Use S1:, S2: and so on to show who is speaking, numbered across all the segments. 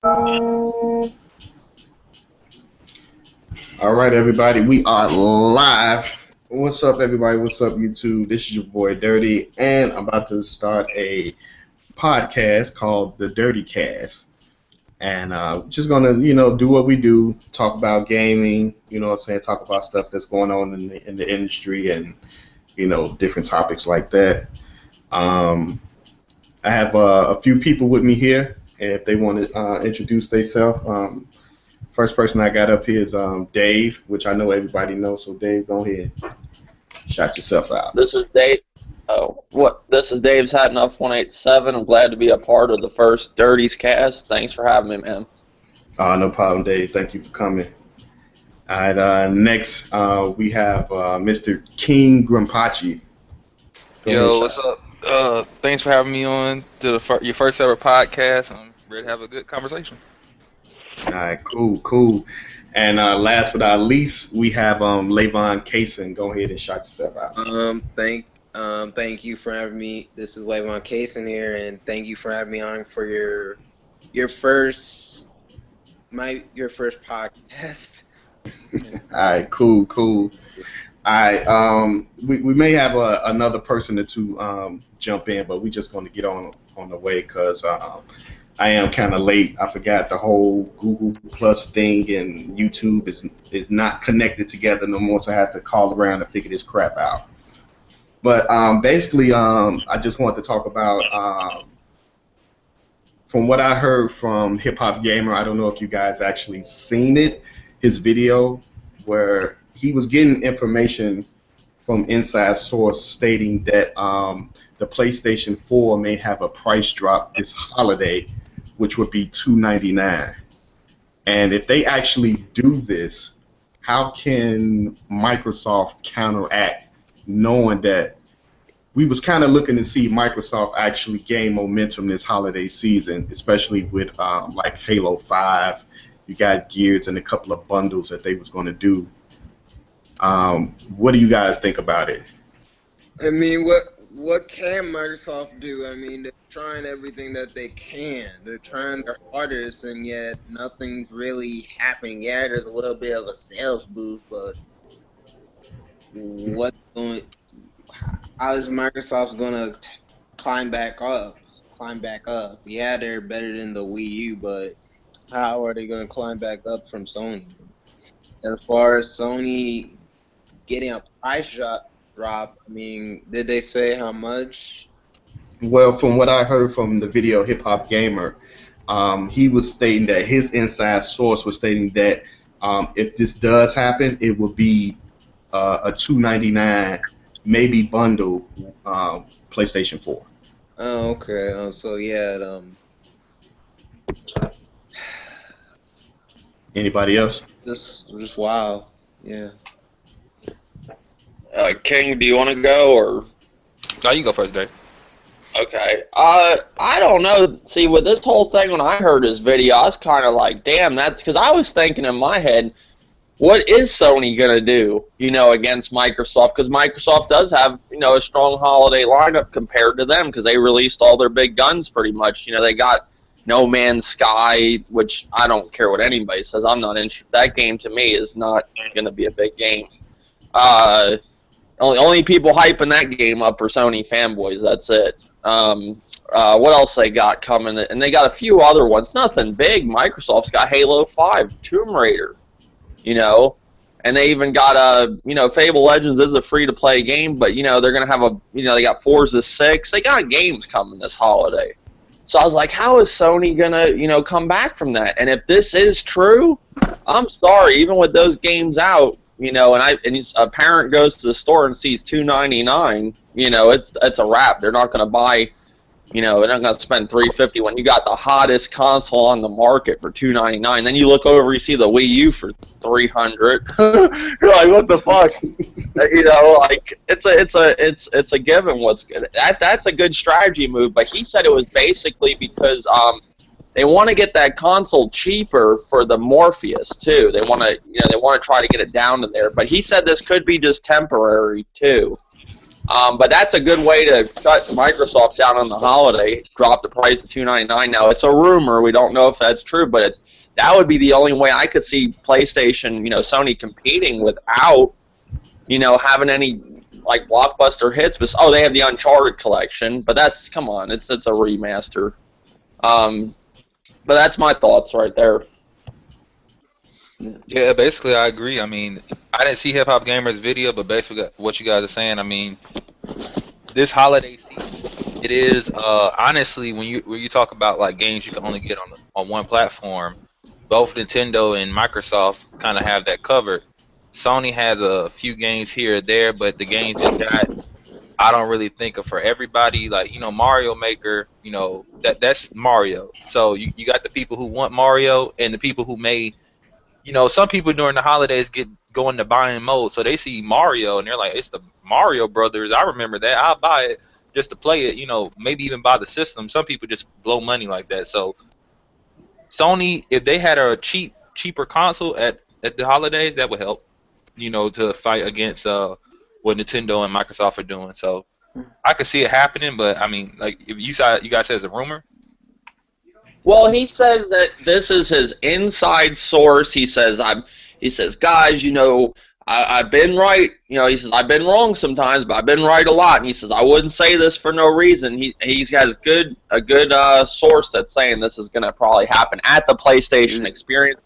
S1: All right, everybody, we are live. What's up, everybody? What's up, YouTube? This is your boy Dirty, and I'm about to start a podcast called The Dirty Cast. And just gonna, do what we do, talk about gaming, what I'm saying, talk about stuff that's going on in the industry and, different topics like that. Um, I have a few people with me here, and if they want to introduce themselves, first person I got up here is Dave, which I know everybody knows. So Dave, go ahead, shout yourself out.
S2: This is Dave. Oh, what? This is Dave's Hat Enough 187. I'm glad to be a part of the first Dirties cast. Thanks for having me, man.
S1: No problem, Dave. Thank you for coming. All right, next we have Mr. King Grimpachi. Go ahead,
S3: Yo, what's
S1: shout.
S3: up? Thanks for having me on to your first ever podcast. I'm ready to have a good conversation.
S1: All right, cool. And last but not least, we have Levon Kaysen. Go ahead and shout yourself out.
S4: Thank you for having me. This is Levon Kaysen here, and thank you for having me on for your first your first podcast.
S1: All right, cool. All right, we may have another person or two jump in, but we're just going to get on the way because I am kind of late. I forgot the whole Google Plus thing and YouTube is not connected together no more, so I have to call around to figure this crap out. But basically, I just want to talk about from what I heard from Hip Hop Gamer. I don't know if you guys actually seen it, his video where he was getting information from inside source stating that the PlayStation 4 may have a price drop this holiday, which would be $299. And if they actually do this, how can Microsoft counteract, knowing that we was kind of looking to see Microsoft actually gain momentum this holiday season, especially with like Halo 5. You got Gears and a couple of bundles that they was going to do. What do you guys think about it?
S4: I mean, what can Microsoft do? I mean, they're trying everything that they can. They're trying their hardest, and yet nothing's really happening. Yeah, there's a little bit of a sales boost, but what going? How is Microsoft gonna climb back up? Climb back up? Yeah, they're better than the Wii U, but how are they gonna climb back up from Sony? As far as Sony getting a drop, I mean, did they say how much?
S1: Well, from what I heard from the video Hip Hop Gamer, he was stating that his inside source was stating that if this does happen, it will be a $299 maybe bundle PlayStation 4.
S4: Oh, okay. So yeah,
S1: Anybody else?
S4: just wow. Yeah.
S2: King, do you want to go or?
S3: No, you go first, Dave.
S2: Okay. I don't know. See, with this whole thing, when I heard his video, I was kind of like, damn, that's because I was thinking in my head, what is Sony gonna do, against Microsoft? Because Microsoft does have, a strong holiday lineup compared to them, because they released all their big guns pretty much. They got No Man's Sky, which I don't care what anybody says. I'm not interested. That game to me is not gonna be a big game. Only people hyping that game up are Sony fanboys. That's it. What else they got coming? And they got a few other ones. Nothing big. Microsoft's got Halo 5, Tomb Raider. And they even got Fable Legends is a free-to-play game, but they're gonna have they got Forza 6. They got games coming this holiday. So I was like, how is Sony gonna come back from that? And if this is true, I'm sorry. Even with those games out, and a parent goes to the store and sees $299, it's a wrap. They're not gonna buy. They're not gonna spend $350 when you got the hottest console on the market for $299. Then you look over, you see the Wii U for $300. You're like, what the fuck? It's a given. What's good? That's a good strategy move. But he said it was basically because they want to get that console cheaper for the Morpheus too. They want to try to get it down to there. But he said this could be just temporary too. But that's a good way to cut Microsoft down on the holiday. Drop the price to $299. Now it's a rumor. We don't know if that's true, but that would be the only way I could see PlayStation, Sony competing without, having any like blockbuster hits. But they have the Uncharted collection, but come on, it's a remaster. But that's my thoughts right there.
S3: Yeah, basically I agree. I mean, I didn't see Hip Hop Gamer's video, but basically what you guys are saying, I mean, this holiday season, it is honestly when you talk about like games you can only get on one platform, both Nintendo and Microsoft kind of have that covered. Sony has a few games here or there, but the games they got, I don't really think are for everybody. Like, Mario Maker, that's Mario. So you got the people who want Mario and the people who may, some people during the holidays go into buying mode, so they see Mario and they're like, it's the Mario Brothers. I remember that. I'll buy it just to play it. Maybe even buy the system. Some people just blow money like that. So Sony, if they had a cheaper console at the holidays, that would help. To fight against what Nintendo and Microsoft are doing. So I could see it happening, but I mean, like, if you guys say it's a rumor.
S2: Well, he says that this is his inside source. He says, guys, I've been right. He says, I've been wrong sometimes, but I've been right a lot. And he says, I wouldn't say this for no reason. He's got a good source that's saying this is going to probably happen at the PlayStation Experience,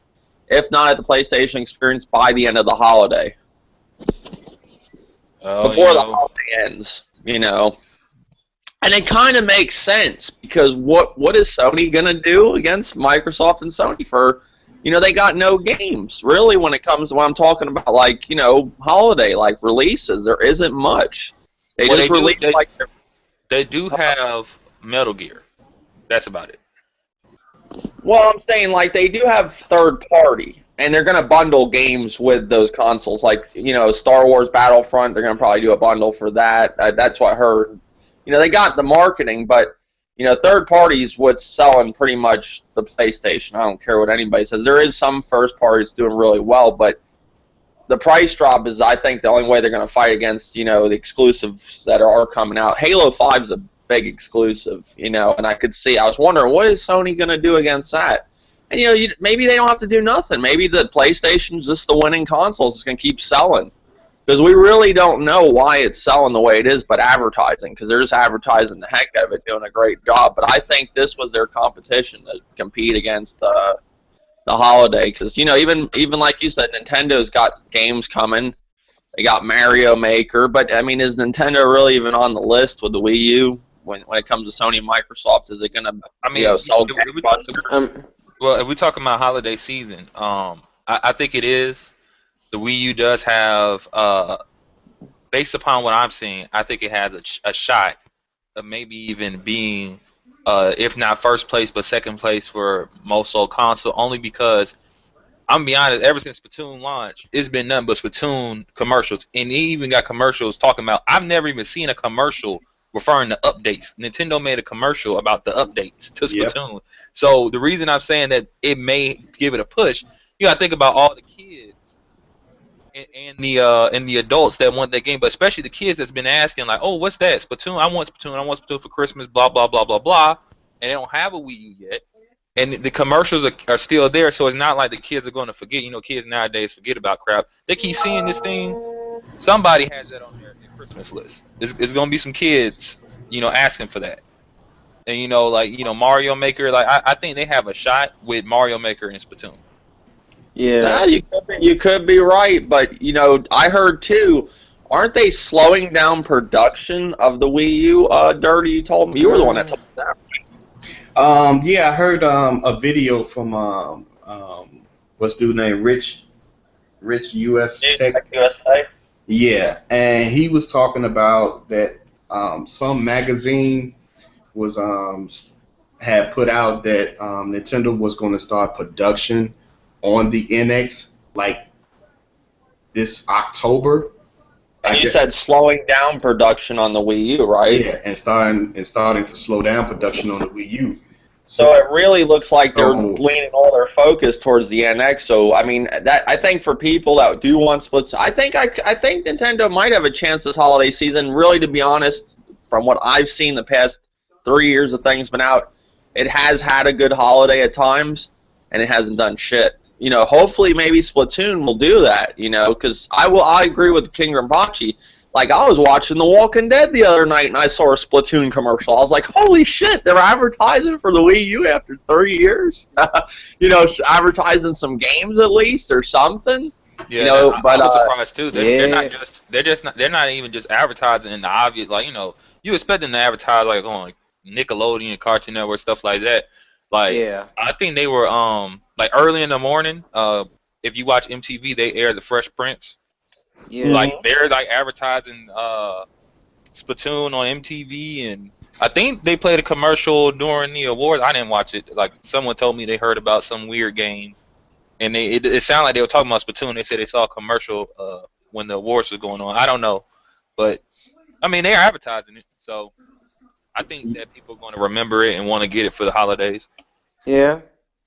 S2: if not at the PlayStation Experience by the end of the holiday. Before the holiday ends, And it kind of makes sense, because what is Sony going to do against Microsoft and Sony for, they got no games. Really, when I'm talking about, like, holiday, like, releases, there isn't much. They
S3: do have Metal Gear. That's about it.
S2: Well, I'm saying, like, they do have third party, and they're going to bundle games with those consoles. Like, Star Wars Battlefront, they're going to probably do a bundle for that. That's what I heard. They got the marketing, but, third parties what's selling pretty much the PlayStation. I don't care what anybody says. There is some first parties doing really well, but the price drop is, I think, the only way they're going to fight against, the exclusives that are coming out. Halo 5 is a big exclusive, and I was wondering, what is Sony going to do against that? And, maybe they don't have to do nothing. Maybe the PlayStation's just the winning console. It's going to keep selling. Because we really don't know why it's selling the way it is, but advertising, because they're just advertising the heck out of it, doing a great job. But I think this was their competition to compete against the holiday. Because, even like you said, Nintendo's got games coming. They got Mario Maker. But, I mean, is Nintendo really even on the list with the Wii U? When it comes to Sony and Microsoft, is it going to sell
S3: Well, if we're talking about holiday season, I think it is. The Wii U does have, based upon what I'm seeing, I think it has a shot of maybe even being, if not first place, but second place for most sold console, only because, I'm going to be honest, ever since Splatoon launched, it's been nothing but Splatoon commercials. And they even got commercials talking about, I've never even seen a commercial referring to updates. Nintendo made a commercial about the updates to Splatoon. Yep. So the reason I'm saying that it may give it a push, you got to think about all the kids and the adults that want that game, but especially the kids that's been asking, like, oh, what's that? Splatoon? I want Splatoon for Christmas, blah, blah, blah, blah, blah. And they don't have a Wii U yet. And the commercials are still there, so it's not like the kids are going to forget. Kids nowadays forget about crap. They keep seeing this thing. Somebody has that on their Christmas list. It's going to be some kids, asking for that. And, Mario Maker, like, I think they have a shot with Mario Maker and Splatoon.
S2: Yeah, you could be right, but I heard too. Aren't they slowing down production of the Wii U? Dirty, you told me you were the one that told me that.
S1: Yeah, I heard a video from what's dude named Rich US Tech.
S2: USA.
S1: Yeah, and he was talking about that some magazine was had put out that Nintendo was going to start production on the NX like this October.
S2: And you said slowing down production on the Wii U, right?
S1: Yeah, and starting to slow down production on the Wii U.
S2: So it really looks like they're
S1: Oh.
S2: leaning all their focus towards the NX. So I mean, that I think for people that do want splits, I think Nintendo might have a chance this holiday season. Really, to be honest, from what I've seen the past 3 years of things been out, it has had a good holiday at times, and it hasn't done shit. You know, hopefully maybe Splatoon will do that. You know, because I agree with King Rinpoche. Like, I was watching The Walking Dead the other night, and I saw a Splatoon commercial. I was like, holy shit, they're advertising for the Wii U after 3 years? You know, advertising some games at least or something?
S3: Yeah,
S2: you know,
S3: I
S2: but
S3: was surprised too.
S4: Yeah.
S3: They're not even just advertising in the obvious, like, you know, you expect them to advertise like on like Nickelodeon, Cartoon Network, stuff like that. Like,
S4: Yeah.
S3: I think they were like early in the morning. If you watch MTV, they air the Fresh Prince.
S4: Yeah.
S3: Like, they're like advertising Splatoon on MTV, and I think they played a commercial during the awards. I didn't watch it. Like, someone told me they heard about some weird game, and it sounded like they were talking about Splatoon. They said they saw a commercial when the awards was going on. I don't know, but I mean, they're advertising it, so I think that people are going to remember it and want to get it for the holidays.
S4: Yeah.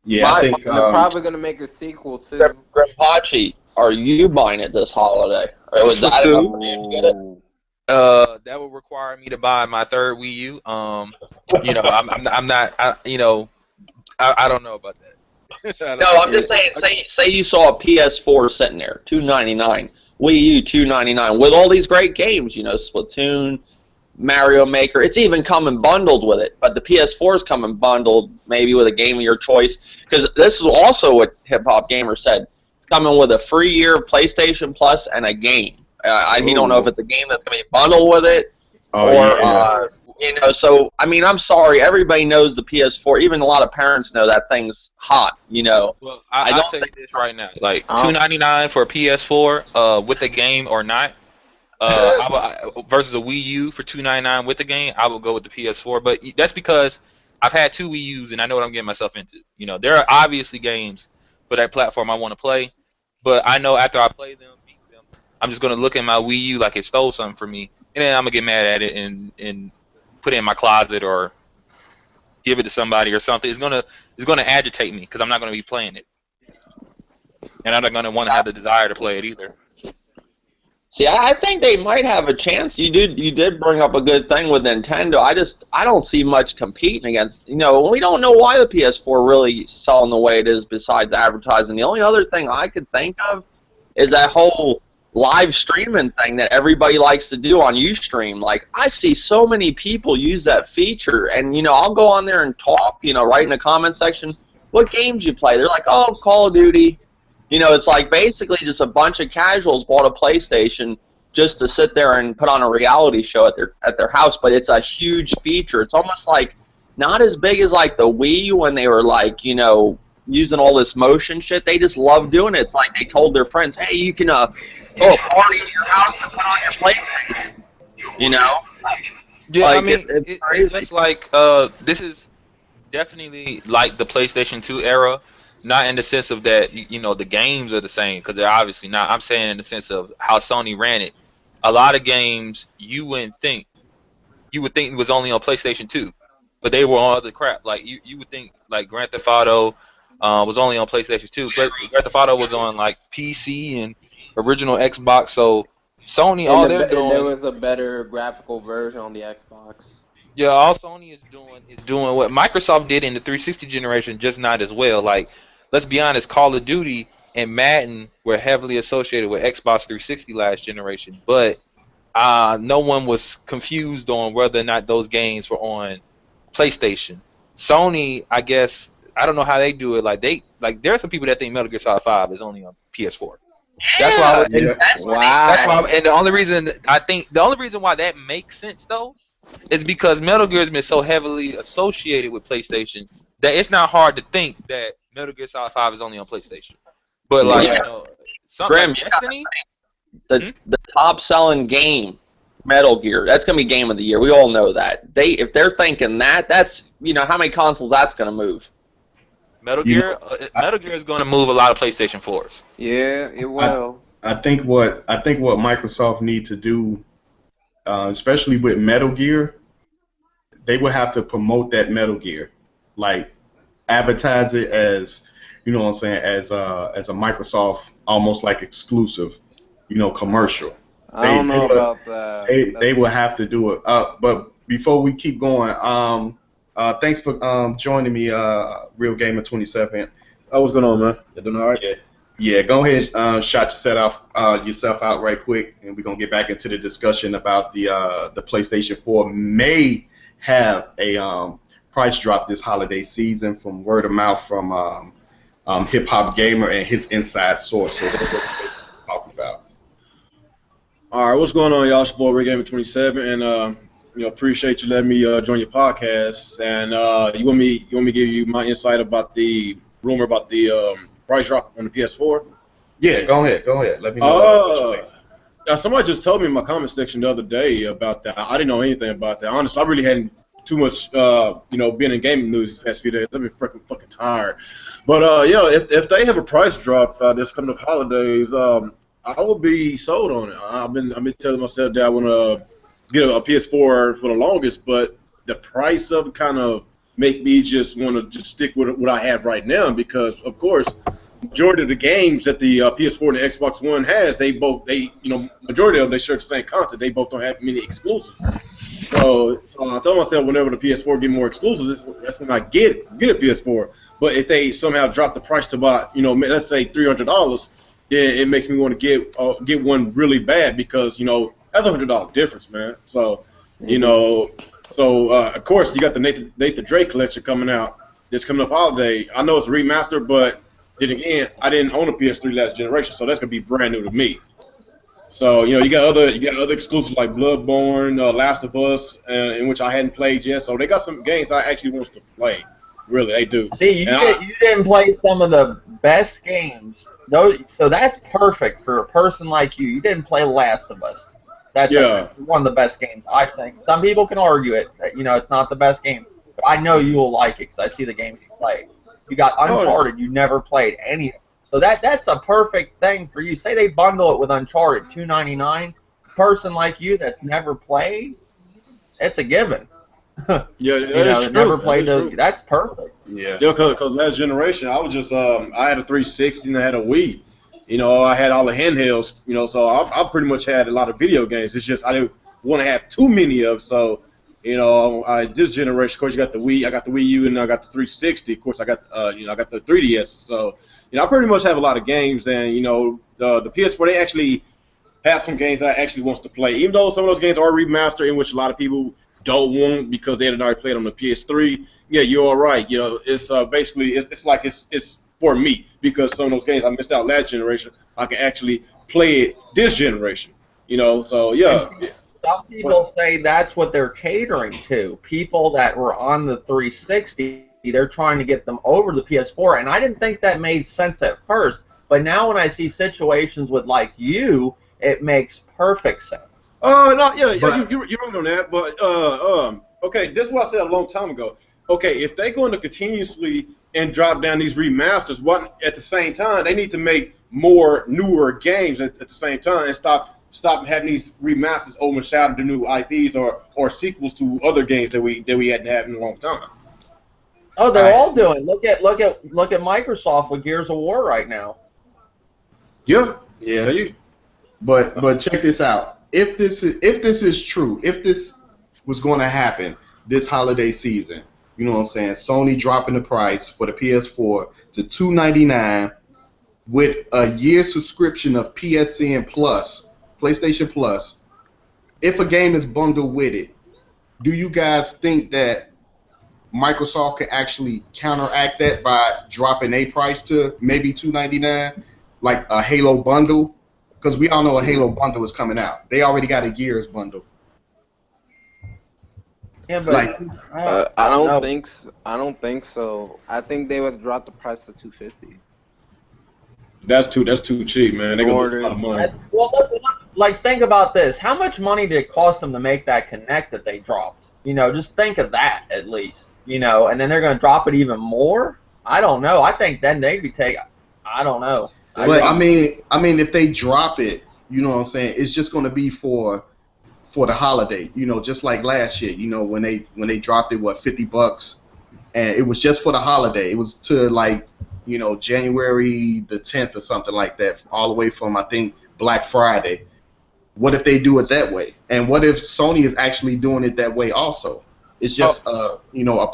S1: Yeah, I think
S4: And they're probably gonna make a sequel too.
S2: Rinpoche, are you buying it this holiday? Or was that enough for you to get it?
S3: That would require me to buy my third Wii U. You know, I'm not. You know, I don't know about that.
S2: No, I'm just saying. Say you saw a PS4 sitting there, $299, Wii U $299, with all these great games. You know, Splatoon, Mario Maker. It's even coming bundled with it. But the PS4 is coming bundled, maybe with a game of your choice. Because this is also what Hip Hop Gamer said. It's coming with a free year of PlayStation Plus and a game. He don't know if it's a game that's going to be bundled with it, you know. So I mean, I'm sorry. Everybody knows the PS4. Even a lot of parents know that thing's hot. You know.
S3: Well, I'll tell you this right now: like $299 for a PS4 with the game or not. Versus a Wii U for $299 with the game, I would go with the PS4. But that's because I've had 2 Wii U's and I know what I'm getting myself into. You know, there are obviously games for that platform I want to play, but I know after I play them, beat them, I'm just gonna look at my Wii U like it stole something from me, and then I'm gonna get mad at it and put it in my closet or give it to somebody or something. It's gonna agitate me because I'm not gonna be playing it, and I'm not gonna want to have the desire to play it either.
S2: See, I think they might have a chance. You did bring up a good thing with Nintendo. I don't see much competing against. You know, we don't know why the PS4 really selling the way it is besides advertising. The only other thing I could think of is that whole live streaming thing that everybody likes to do on Ustream. Like, I see so many people use that feature, and you know, I'll go on there and talk. You know, right in the comment section, what games you play? They're like, oh, Call of Duty. You know, it's like basically just a bunch of casuals bought a PlayStation just to sit there and put on a reality show at their house, but it's a huge feature. It's almost like not as big as like the Wii when they were like, you know, using all this motion shit. They just love doing it. It's like they told their friends, hey, you can throw a party in your house and put on your PlayStation. You know?
S3: Yeah,
S2: like,
S3: I mean, it's just like this is definitely like the PlayStation 2 era. Not in the sense of that, you know, the games are the same, because they're obviously not. I'm saying in the sense of how Sony ran it. A lot of games you would think it was only on PlayStation 2, but they were on other crap. Like you would think like Grand Theft Auto was only on PlayStation 2, but Grand Theft Auto was on like PC and original Xbox. So Sony,
S4: and there was a better graphical version on the Xbox.
S3: Yeah, all Sony is doing what Microsoft did in the 360 generation, just not as well. Like, let's be honest, Call of Duty and Madden were heavily associated with Xbox 360 last generation, but no one was confused on whether or not those games were on PlayStation. Sony, I guess, I don't know how they do it. Like there are some people that think Metal Gear Solid 5 is only on PS4. That's why. That's why. And the only reason why that makes sense though is because Metal Gear has been so heavily associated with PlayStation that it's not hard to think that Metal Gear Solid 5 is only on PlayStation. But like, you know, something
S2: Grim,
S3: like Destiny,
S2: the top selling game, Metal Gear, that's gonna be game of the year. We all know that. If they're thinking that, that's, you know, how many consoles that's gonna move.
S3: Metal Gear is going to move a lot of PlayStation 4s.
S4: Yeah, it will.
S1: I think what Microsoft need to do, especially with Metal Gear, they will have to promote that Metal Gear. like advertise it as, you know what I'm saying, as a Microsoft almost like exclusive, commercial.
S4: I don't know about that.
S1: They will have to do it. But before we keep going, thanks for joining me, Real Gamer 27.
S5: Oh, what's going on, man? You doing all right?
S1: Yeah. Go ahead, shout yourself out right quick, and we're gonna get back into the discussion about the PlayStation 4 may have a price drop this holiday season from word of mouth from Hip Hop Gamer and his inside source. So that's what we're talking about.
S5: All right, what's going on, y'all? It's your boy, Real Gamer 27, and appreciate you letting me join your podcast. And you want me to give you my insight about the rumor about the price drop on the PS4?
S1: Yeah, go ahead. Let me know what you think.
S5: Somebody just told me in my comment section the other day about that. I didn't know anything about that. Honestly, I really hadn't too much, been in gaming news these past few days. I've been fucking tired. But if they have a price drop this coming up holidays, I will be sold on it. I've been telling myself that I want to get a PS4 for the longest, but the price of it kind of make me just want to just stick with what I have right now, because of course majority of the games that the PS4 and the Xbox One has, majority of them, they share the same content. They both don't have many exclusives. So I told myself whenever the PS4 get more exclusives, that's when I get a PS4. But if they somehow drop the price to about, let's say $300, it makes me want to get one really bad, because that's $100 difference, man. So of course you got the Nathan Drake collection coming out. It's coming up holiday. I know it's a remaster, but then again, I didn't own a PS3 last generation, so that's gonna be brand new to me. So you got other exclusives like Bloodborne, Last of Us, in which I hadn't played yet. So they got some games I actually wants to play. Really, they do.
S2: See, you didn't play some of the best games. So that's perfect for a person like you. You didn't play Last of Us. That's one of the best games, I think. Some people can argue it. That, it's not the best game. But I know you will like it because I see the games you play. You got Uncharted. You never played any. So that's a perfect thing for you. Say they bundle it with Uncharted, $299. A person like you that's never played, it's a given. Never played those. True. That's perfect.
S5: Yeah, because last generation, I was just I had a 360 and I had a Wii. I had all the handhelds. So I pretty much had a lot of video games. It's just I didn't want to have too many of. So this generation, of course, you got the Wii. I got the Wii U and I got the 360. Of course, I got I got the 3DS. So I pretty much have a lot of games. And the PS4, they actually have some games that I actually wants to play. Even though some of those games are remastered, in which a lot of people don't want because they had already played on the PS3. Yeah, you're all right. It's basically it's like it's for me, because some of those games I missed out last generation, I can actually play it this generation. So yeah.
S2: Some people say that's what they're catering to. People that were on the 360, they're trying to get them over the PS4, and I didn't think that made sense at first, but now when I see situations with like you, it makes perfect sense.
S5: You're right on that, but okay, this is what I said a long time ago. Okay, if they're going to continuously and drop down these remasters, at the same time, they need to make more newer games at the same time and stop having these remasters overshadow the new IPs or sequels to other games that we hadn't had in a long time.
S2: Oh, they're all doing. Look at Microsoft with Gears of War right now.
S1: Yeah. But check this out. If this is true, if this was going to happen this holiday season, you know what I'm saying, Sony dropping the price for the PS4 to $299 with a year subscription of PSN Plus, PlayStation Plus, if a game is bundled with it, do you guys think that Microsoft can actually counteract that by dropping a price to maybe $299, like a Halo bundle? Because we all know a Halo bundle is coming out. They already got a Gears bundle.
S2: Yeah, but
S4: I don't think so. I think they would drop the price to $250.
S5: That's too cheap, man. They gonna lose a lot of money.
S2: Well, think about this. How much money did it cost them to make that Kinect that they dropped? Just think of that at least. And then they're gonna drop it even more. I don't know. I think then they'd be taking. I don't know.
S1: But I mean, if they drop it, you know what I'm saying, it's just gonna be for the holiday. Just like last year. When they dropped it, $50 and it was just for the holiday. It was to like, January the 10th or something like that, all the way from I think Black Friday. What if they do it that way? And what if Sony is actually doing it that way also? It's just a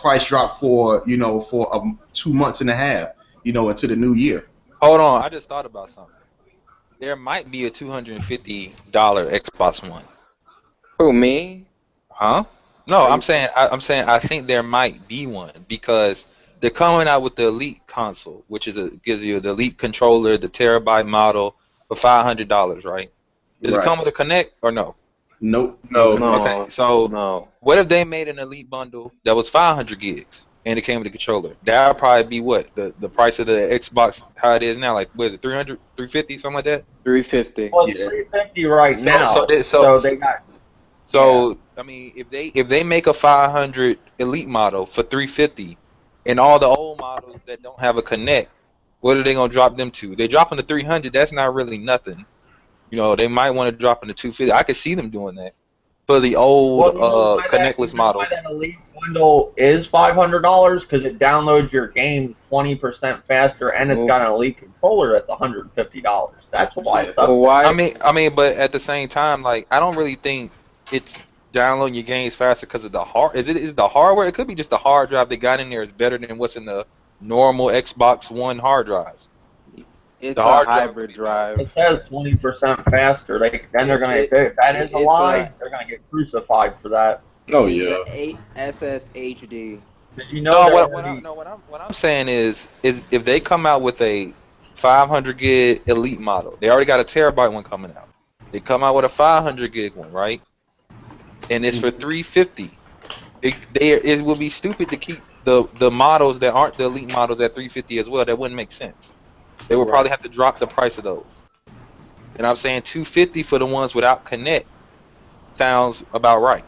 S1: price drop for 2 months and a half, into the new year.
S3: Hold on, I just thought about something. There might be a $250 Xbox One.
S4: Who, me?
S3: Huh? No, I'm saying I think there might be one because they're coming out with the Elite console, which gives you the Elite controller, the terabyte model for $500, right? Does it come with a Kinect or no?
S1: Nope.
S5: No.
S3: Okay, so what if they made an Elite bundle that was 500 gigs and it came with a controller? That would probably be what the price of the Xbox, how it is now, like what is it, 300, 350, something like that?
S4: 350.
S6: Well, it's 350 right now.
S3: So
S6: they got.
S3: So I mean, if they make a 500 Elite model for 350, and all the old models that don't have a Kinect, what are they gonna drop them to? They dropping to 300. That's not really nothing. They might want to drop into 250. I could see them doing that for the old Connectless models.
S6: Why that Elite bundle is $500 because it downloads your games 20% faster, and it's got an Elite controller that's $150. That's why it's up.
S4: Why?
S3: I mean, but at the same time, like I don't really think it's downloading your games faster because of the is the hardware? It could be just the hard drive they got in there is better than what's in the normal Xbox One hard drives.
S4: It's a hybrid drive.
S6: It says 20% faster. They're gonna. If that is a lie, they're gonna get crucified for that.
S5: Oh
S4: it's SSHD.
S6: Did you know?
S3: What I'm saying is if they come out with a 500 gig Elite model, they already got a terabyte one coming out. They come out with a 500 gig one, right? And it's for 350. It would be stupid to keep the models that aren't the Elite models at 350 as well. That wouldn't make sense. They would probably have to drop the price of those. And I'm saying 250 for the ones without Kinect sounds about right.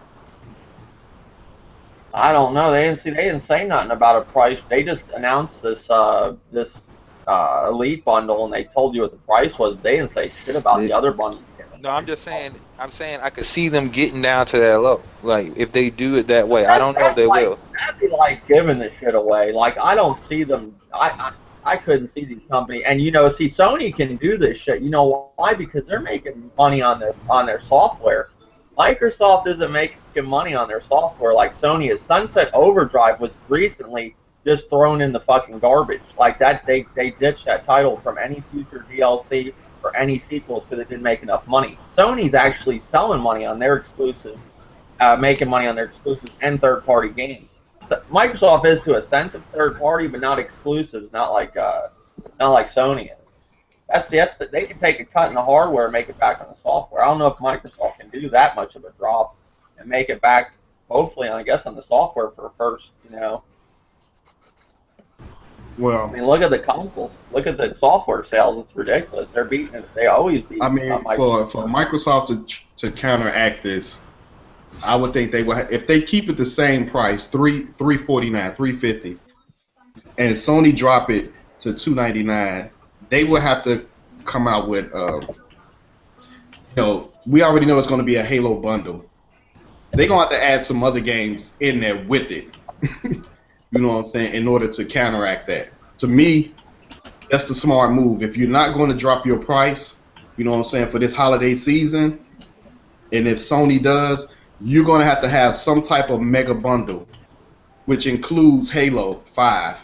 S6: I don't know. They didn't say nothing about a price. They just announced this Elite bundle, and they told you what the price was. They didn't say shit about the other bundles.
S3: No, I'm saying I could see them getting down to that low. Like if they do it that way, I don't know if they will.
S6: That'd be like giving the shit away. Like I don't see them. I couldn't see these companies, and Sony can do this shit. You know why? Because they're making money on their software. Microsoft isn't making money on their software like Sony is. Sunset Overdrive was recently just thrown in the fucking garbage. Like that, they ditched that title from any future DLC or any sequels because it didn't make enough money. Sony's actually selling money on their exclusives, making money on their exclusives and third-party games. Microsoft is to a sense of third party, but not exclusives, not like Sony is. They can take a cut in the hardware and make it back on the software. I don't know if Microsoft can do that much of a drop and make it back, hopefully, I guess, on the software for first.
S1: Well,
S6: I mean, look at the consoles. Look at the software sales. It's ridiculous. They're beating it. They always beat.
S1: I mean, for Microsoft to counteract this, I would think they would, if they keep it the same price, $349, $350, and Sony drop it to $299, they will have to come out with, we already know it's going to be a Halo bundle. They're going to have to add some other games in there with it. You know what I'm saying? In order to counteract that. To me, that's the smart move. If you're not going to drop your price, you know what I'm saying, for this holiday season, and if Sony does, you're going to have some type of mega bundle, which includes Halo 5.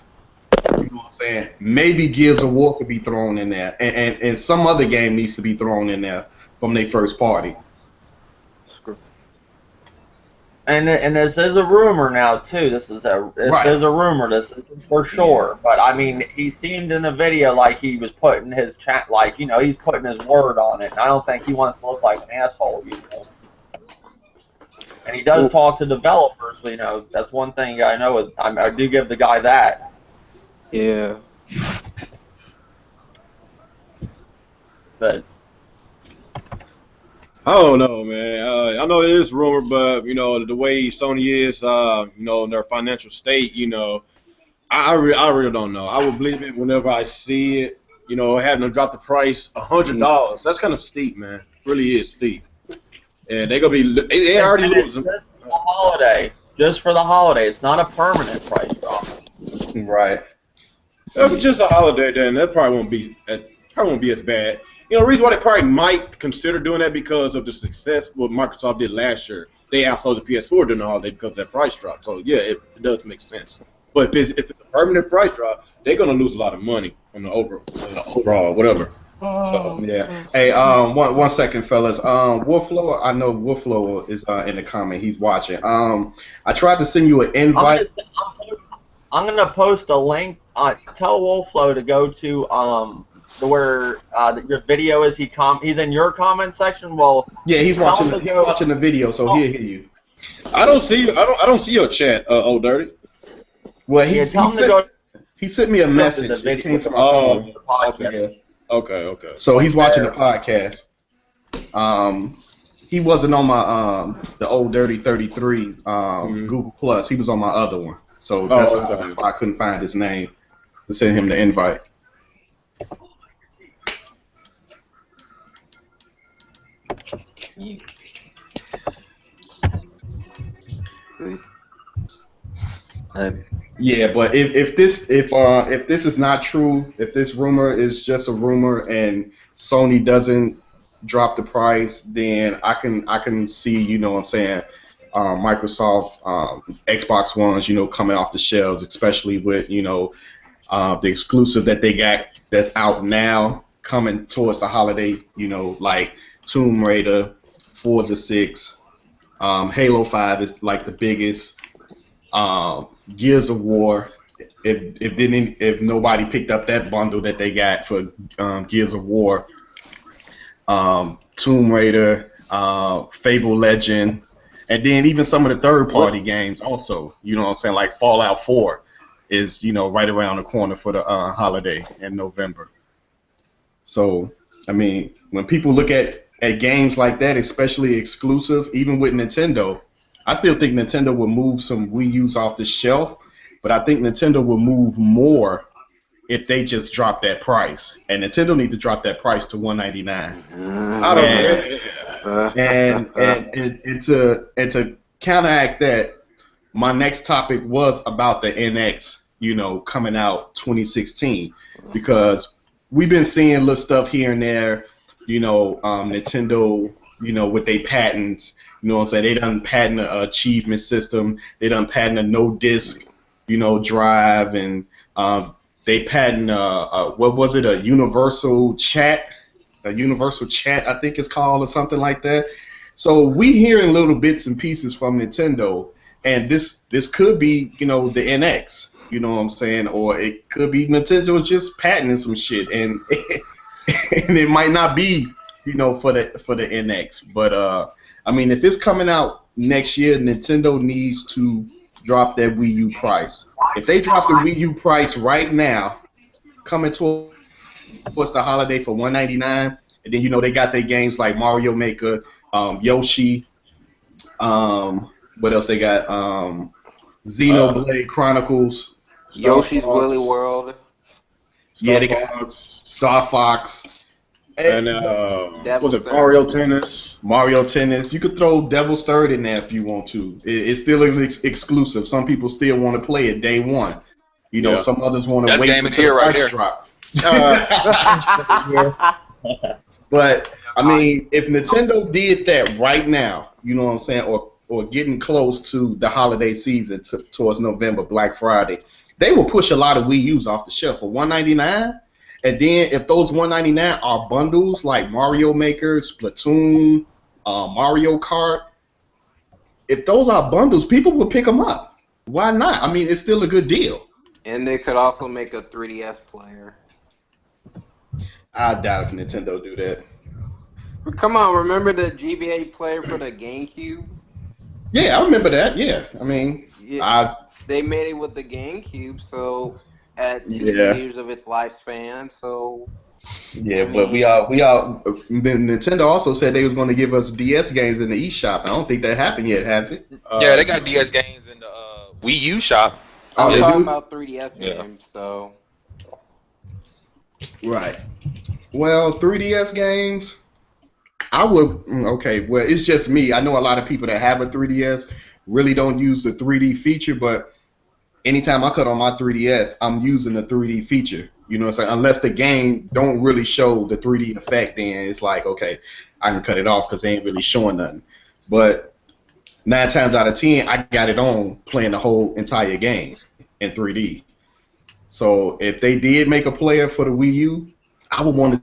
S1: You know what I'm saying? Maybe Gears of War could be thrown in there, and some other game needs to be thrown in there from their first party.
S6: And this is a rumor now too. This is a rumor. This is for sure. But I mean, he seemed in the video like he was putting his he's putting his word on it. And I don't think he wants to look like an asshole, And he does talk to developers. That's one thing I know. I do give the guy that.
S4: Yeah.
S6: But
S5: I don't know, man. I know it is rumor, but the way Sony is, their financial state, I really don't know. I would believe it whenever I see it. Having them drop the price $100. That's kind of steep, man. It really is steep. And they're gonna be. They already losing.
S6: Just for the holiday. Just for the holiday. It's not a permanent price drop.
S1: Right.
S5: If it's just a holiday, then that probably won't be as bad. You know, the reason why they probably might consider doing that because of the success what Microsoft did last year. They outsold the PS4 during the holiday because of that price drop. So yeah, it does make sense. But if it's a permanent price drop, they're gonna lose a lot of money on the overall whatever. So
S1: Yeah. Hey, one second, fellas. Wolflow, I know Wolflow is in the comment. He's watching. I tried to send you an invite.
S6: I'm gonna post a link. Tell Wolflow to go to where your video is. He's in your comment section. Well,
S1: yeah, he's watching the video, so he'll hear you.
S5: I don't see your chat, Old Dirty.
S1: Well, he sent me a message. It came from my phone.
S5: Okay.
S1: So he's watching the podcast. He wasn't on my the Old Dirty 33 Google Plus. He was on my other one. So that's why I couldn't find his name to send him the invite. Yeah, but if this is not true, if this rumor is just a rumor and Sony doesn't drop the price, then I can see, you know what I'm saying, Microsoft Xbox Ones, you know, coming off the shelves, especially with, you know, the exclusive that they got that's out now coming towards the holiday, you know, like Tomb Raider, Forza 6, Halo 5 is like the biggest. Gears of War. If nobody picked up that bundle that they got for Gears of War, Tomb Raider, Fable Legend, and then even some of the third-party games also. You know what I'm saying? Like Fallout 4 is, you know, right around the corner for the holiday in November. So, I mean, when people look at games like that, especially exclusive, even with Nintendo, I still think Nintendo will move some Wii U's off the shelf, but I think Nintendo will move more if they just drop that price. And Nintendo need to drop that price to $199. And to counteract that, my next topic was about the NX, you know, coming out 2016, because we've been seeing little stuff here and there, you know, Nintendo, you know, with their patents. You know what I'm saying? They done patent an achievement system. They done patent a no-disc, you know, drive, and they patent what was it? A universal chat, I think it's called, or something like that. So we hearing little bits and pieces from Nintendo, and this could be, you know, the NX. You know what I'm saying? Or it could be Nintendo just patenting some shit, and and it might not be, you know, for the NX, but I mean, if it's coming out next year, Nintendo needs to drop their Wii U price. If they drop the Wii U price right now, coming towards the holiday for $199, and then, you know, they got their games like Mario Maker, Yoshi, what else they got? Xenoblade Chronicles,
S4: Yoshi's Woolly World.
S1: Yeah, they got Star Fox.
S5: And was it Mario Tennis?
S1: Mario Tennis. You could throw Devil's Third in there if you want to. It's still exclusive. Some people still want to play it day one. You know, some others want to wait
S3: until the price drop.
S1: But I mean, if Nintendo did that right now, you know what I'm saying, or getting close to the holiday season towards November, Black Friday, they will push a lot of Wii U's off the shelf for $199. And then if those $199 are bundles like Mario Maker, Splatoon, Mario Kart, if those are bundles, people will pick them up. Why not? I mean, it's still a good deal.
S4: And they could also make a 3DS player.
S1: I doubt if Nintendo do that.
S4: But come on, remember the GBA player for the GameCube?
S1: Yeah, I remember that. Yeah, I mean,
S4: they made it with the GameCube, so at 2 years of its lifespan, so.
S1: Yeah, I mean, but we are. Nintendo also said they was going to give us DS games in the eShop. I don't think that happened yet, has it?
S3: Yeah, they got DS games in the Wii U shop.
S4: I'm talking about 3DS games, though.
S1: Right. Well, 3DS games, I would. Okay, well, it's just me. I know a lot of people that have a 3DS really don't use the 3D feature, but anytime I cut on my 3DS, I'm using the 3D feature. You know what I'm saying? Unless the game don't really show the 3D effect, then it's like, okay, I can cut it off because they ain't really showing nothing. But 9 times out of 10, I got it on playing the whole entire game in 3D. So if they did make a player for the Wii U, I would want to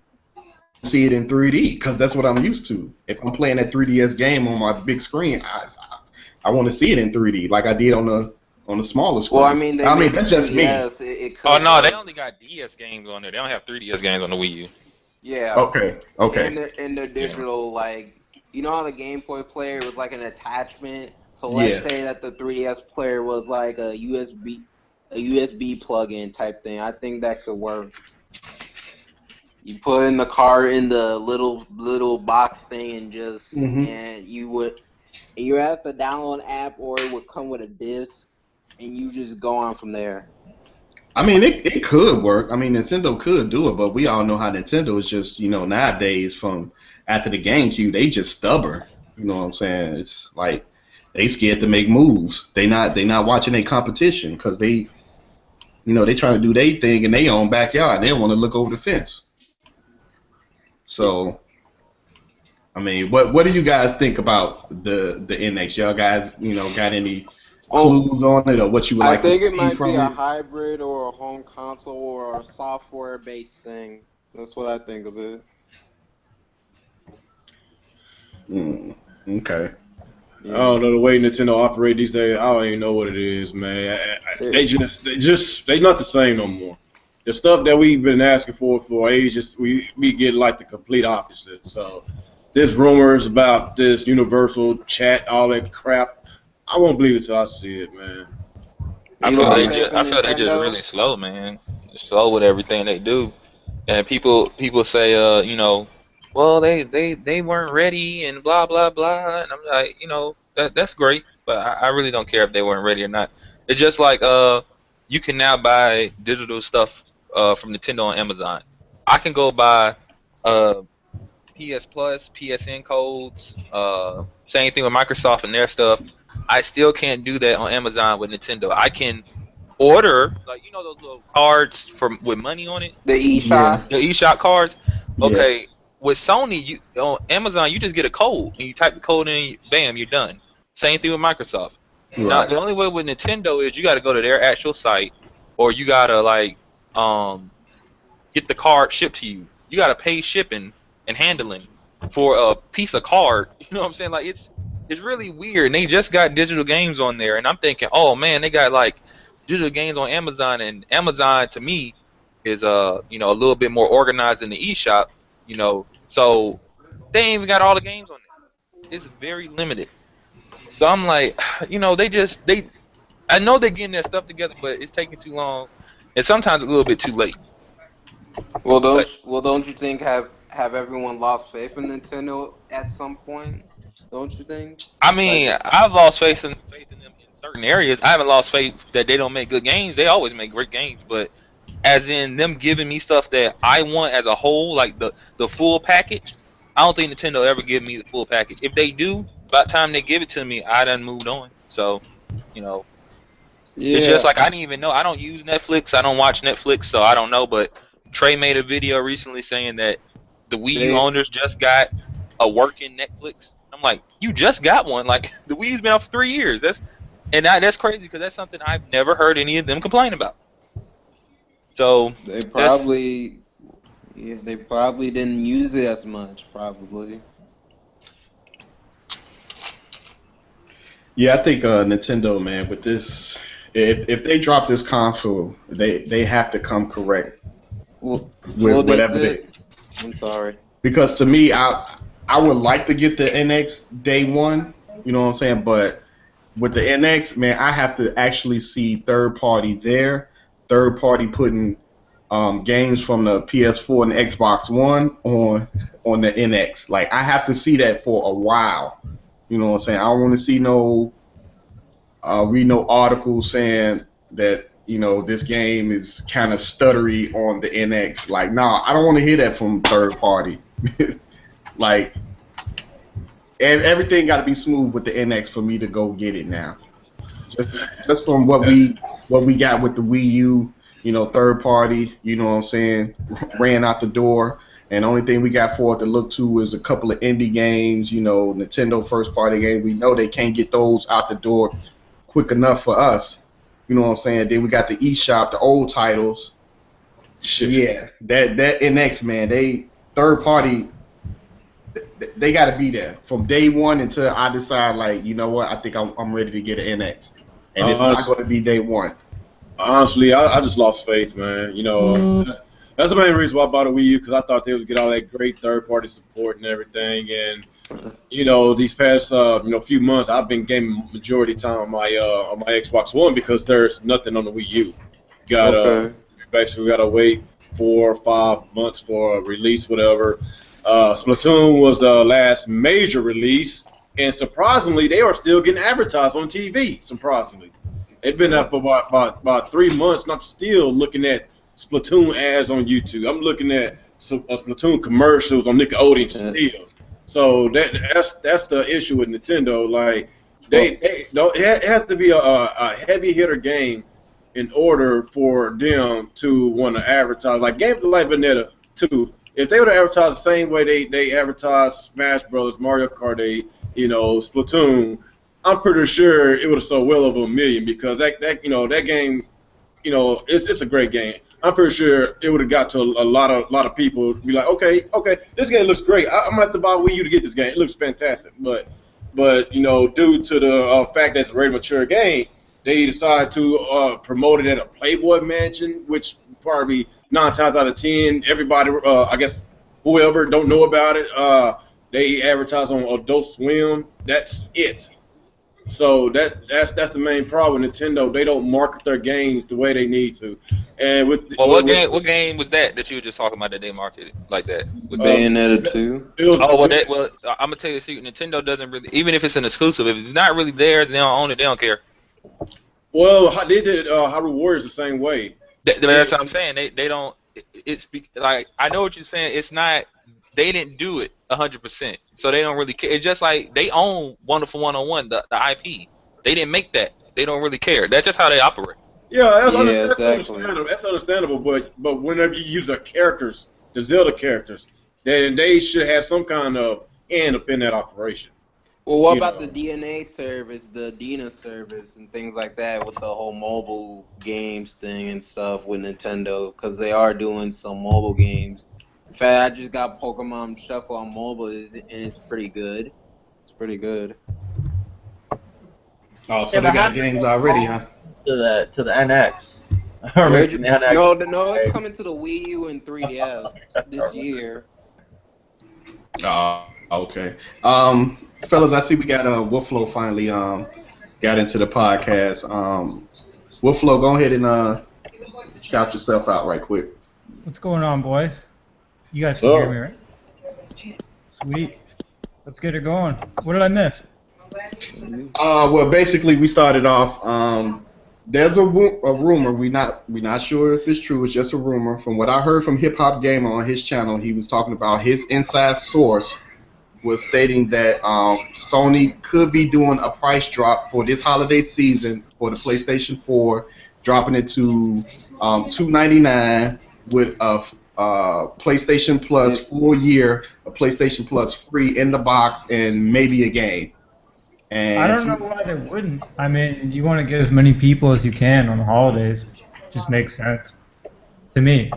S1: see it in 3D because that's what I'm used to. If I'm playing that 3DS game on my big screen, I want to see it in 3D like I did on the smaller screen.
S4: Well, I mean,
S1: that's just me.
S4: It could
S3: Oh no, they only got DS games on there. They don't have 3DS games on the Wii U.
S4: Yeah.
S1: Okay.
S4: And they're digital, like, you know how the Game Boy player was like an attachment. So let's say that the 3DS player was like a USB plug-in type thing. I think that could work. You put in the card in the little box thing and just and you have to download an app, or it would come with a disc, and you just go on from there.
S1: I mean, it could work. I mean, Nintendo could do it, but we all know how Nintendo is just, nowadays from after the GameCube, they just stubborn. You know what I'm saying? It's like they scared to make moves. They not watching their competition because they trying to do their thing in their own backyard. They don't want to look over the fence. So, I mean, what do you guys think about the NX? Y'all guys, got any clues on it, or what you would like to see from it?
S4: I think it might be a hybrid or a home console or a software-based thing. That's what I think of it.
S1: Okay.
S5: I don't know the way Nintendo operate these days. I don't even know what it is, man. They not the same no more. The stuff that we've been asking for ages, we get like the complete opposite. So there's rumors about this universal chat, all that crap. I won't believe it till I see it, man.
S3: I feel they just really slow, man. They're slow with everything they do, and people say, well, they weren't ready and blah blah blah, and I'm like, that's great, but I really don't care if they weren't ready or not. It's just like you can now buy digital stuff from Nintendo on Amazon. I can go buy PS Plus, PSN codes, same thing with Microsoft and their stuff. I still can't do that on Amazon with Nintendo. I can order, like, those little cards with money on it.
S4: The eShop.
S3: The eShop cards. Okay. Yeah. With Sony, on Amazon, you just get a code and you type the code in, bam, you're done. Same thing with Microsoft. Right. Now, the only way with Nintendo is you got to go to their actual site, or you got to get the card shipped to you. You got to pay shipping and handling for a piece of card. You know what I'm saying? Like, it's really weird. And they just got digital games on there, and I'm thinking, oh man, they got like digital games on Amazon, and Amazon to me is a little bit more organized than the eShop. So they ain't even got all the games on there. It's very limited. So I'm like, I know they're getting their stuff together, but it's taking too long, and sometimes a little bit too late.
S4: Well, don't you think have everyone lost faith in Nintendo at some point? Don't you think?
S3: I mean, I've lost faith in them in certain areas. I haven't lost faith that they don't make good games. They always make great games, but as in them giving me stuff that I want as a whole, like the full package, I don't think Nintendo ever give me the full package. If they do, by the time they give it to me, I done moved on. So, It's just like I didn't even know. I don't use Netflix. I don't watch Netflix, so I don't know. But Trey made a video recently saying that the Wii U owners just got a working Netflix. I'm like, you just got one? Like, the Wii U's been out for 3 years. That's crazy because that's something I've never heard any of them complain about. So
S4: they probably didn't use it as much, probably.
S1: Yeah, I think Nintendo, man, with this, if they drop this console, they have to come correct with whatever they.
S4: I'm sorry.
S1: Because to me, I would like to get the NX day one, you know what I'm saying? But with the NX, man, I have to actually see third party putting games from the PS4 and Xbox One on the NX. Like, I have to see that for a while. You know what I'm saying? I don't want to see read no articles saying that, this game is kind of stuttery on the NX. Like, nah, I don't want to hear that from third party. Like, everything got to be smooth with the NX for me to go get it now. Just from what we got with the Wii U, third party, you know what I'm saying, ran out the door. And the only thing we got for it to look to is a couple of indie games, Nintendo first party games. We know they can't get those out the door quick enough for us. You know what I'm saying? Then we got the eShop, the old titles.
S5: Shit.
S1: Yeah, that NX, man, they third party, they got to be there from day one until I decide, like, you know what, I think I'm ready to get an NX. And it's not going to be day one.
S5: Honestly, I just lost faith, man. That's the main reason why I bought a Wii U, because I thought they would get all that great third-party support and everything. And these past few months, I've been gaming majority time on my Xbox One because there's nothing on the Wii U. Basically gotta wait 4 or 5 months for a release, whatever. Splatoon was the last major release, and surprisingly, they are still getting advertised on TV. Surprisingly, it's been out for about 3 months, and I'm still looking at Splatoon ads on YouTube. I'm looking at Splatoon commercials on Nickelodeon still. So that's the issue with Nintendo. Like it has to be a heavy hitter game in order for them to want to advertise. Like Games like Bayonetta 2, if they would have advertised the same way they advertised Smash Brothers, Mario Kart 8, Splatoon, I'm pretty sure it would have sold well over 1 million, because that game, it's a great game. I'm pretty sure it would have got to a lot of people be like, okay, this game looks great. I'm gonna have to buy Wii U to get this game. It looks fantastic. But due to the fact that it's a very mature game, they decided to promote it at a Playboy Mansion, which probably 9 times out of 10, everybody, I guess, whoever don't know about it, they advertise on Adult Swim. That's it. So that's the main problem with Nintendo. They don't market their games the way they need to. And
S3: what game was that you were just talking about that they marketed like that?
S4: Bayonetta 2.
S3: I'm gonna tell you a secret. Nintendo doesn't really, even if it's an exclusive, if it's not really theirs, they don't own it. They don't care.
S5: Well, they did Hyrule Warriors the same way.
S3: That's what I'm saying. They don't. It's like, I know what you're saying. It's not. They didn't do it 100%, so they don't really care. It's just like they own Wonderful 101, the IP. They didn't make that. They don't really care. That's just how they operate.
S5: Yeah,
S4: exactly.
S5: That's understandable. But whenever you use the characters, the Zelda characters, then they should have some kind of hand up in that operation.
S4: Well, what about the DNA service, the DINA service, and things like that with the whole mobile games thing and stuff with Nintendo? Because they are doing some mobile games. In fact, I just got Pokemon Shuffle on mobile, and it's pretty good. It's pretty good.
S1: Oh, so they got games already, huh?
S6: To the NX.
S4: No, it's coming to the Wii U and 3DS this year.
S1: Oh, okay. Fellas, I see we got Wolflow finally got into the podcast. Wolflow, go ahead and shout yourself out right quick.
S7: What's going on, boys? You guys can hear me, right? Sweet. Let's get it going. What did I miss?
S1: Well, basically, we started off. There's a rumor. We're not sure if it's true. It's just a rumor. From what I heard from Hip Hop Gamer on his channel, he was talking about his inside source was stating that Sony could be doing a price drop for this holiday season for the PlayStation 4, dropping it to $299 with a PlayStation Plus full year, a PlayStation Plus free in the box, and maybe a game. And
S7: I don't know why they wouldn't. I mean, you want to get as many people as you can on the holidays. It just makes sense to me.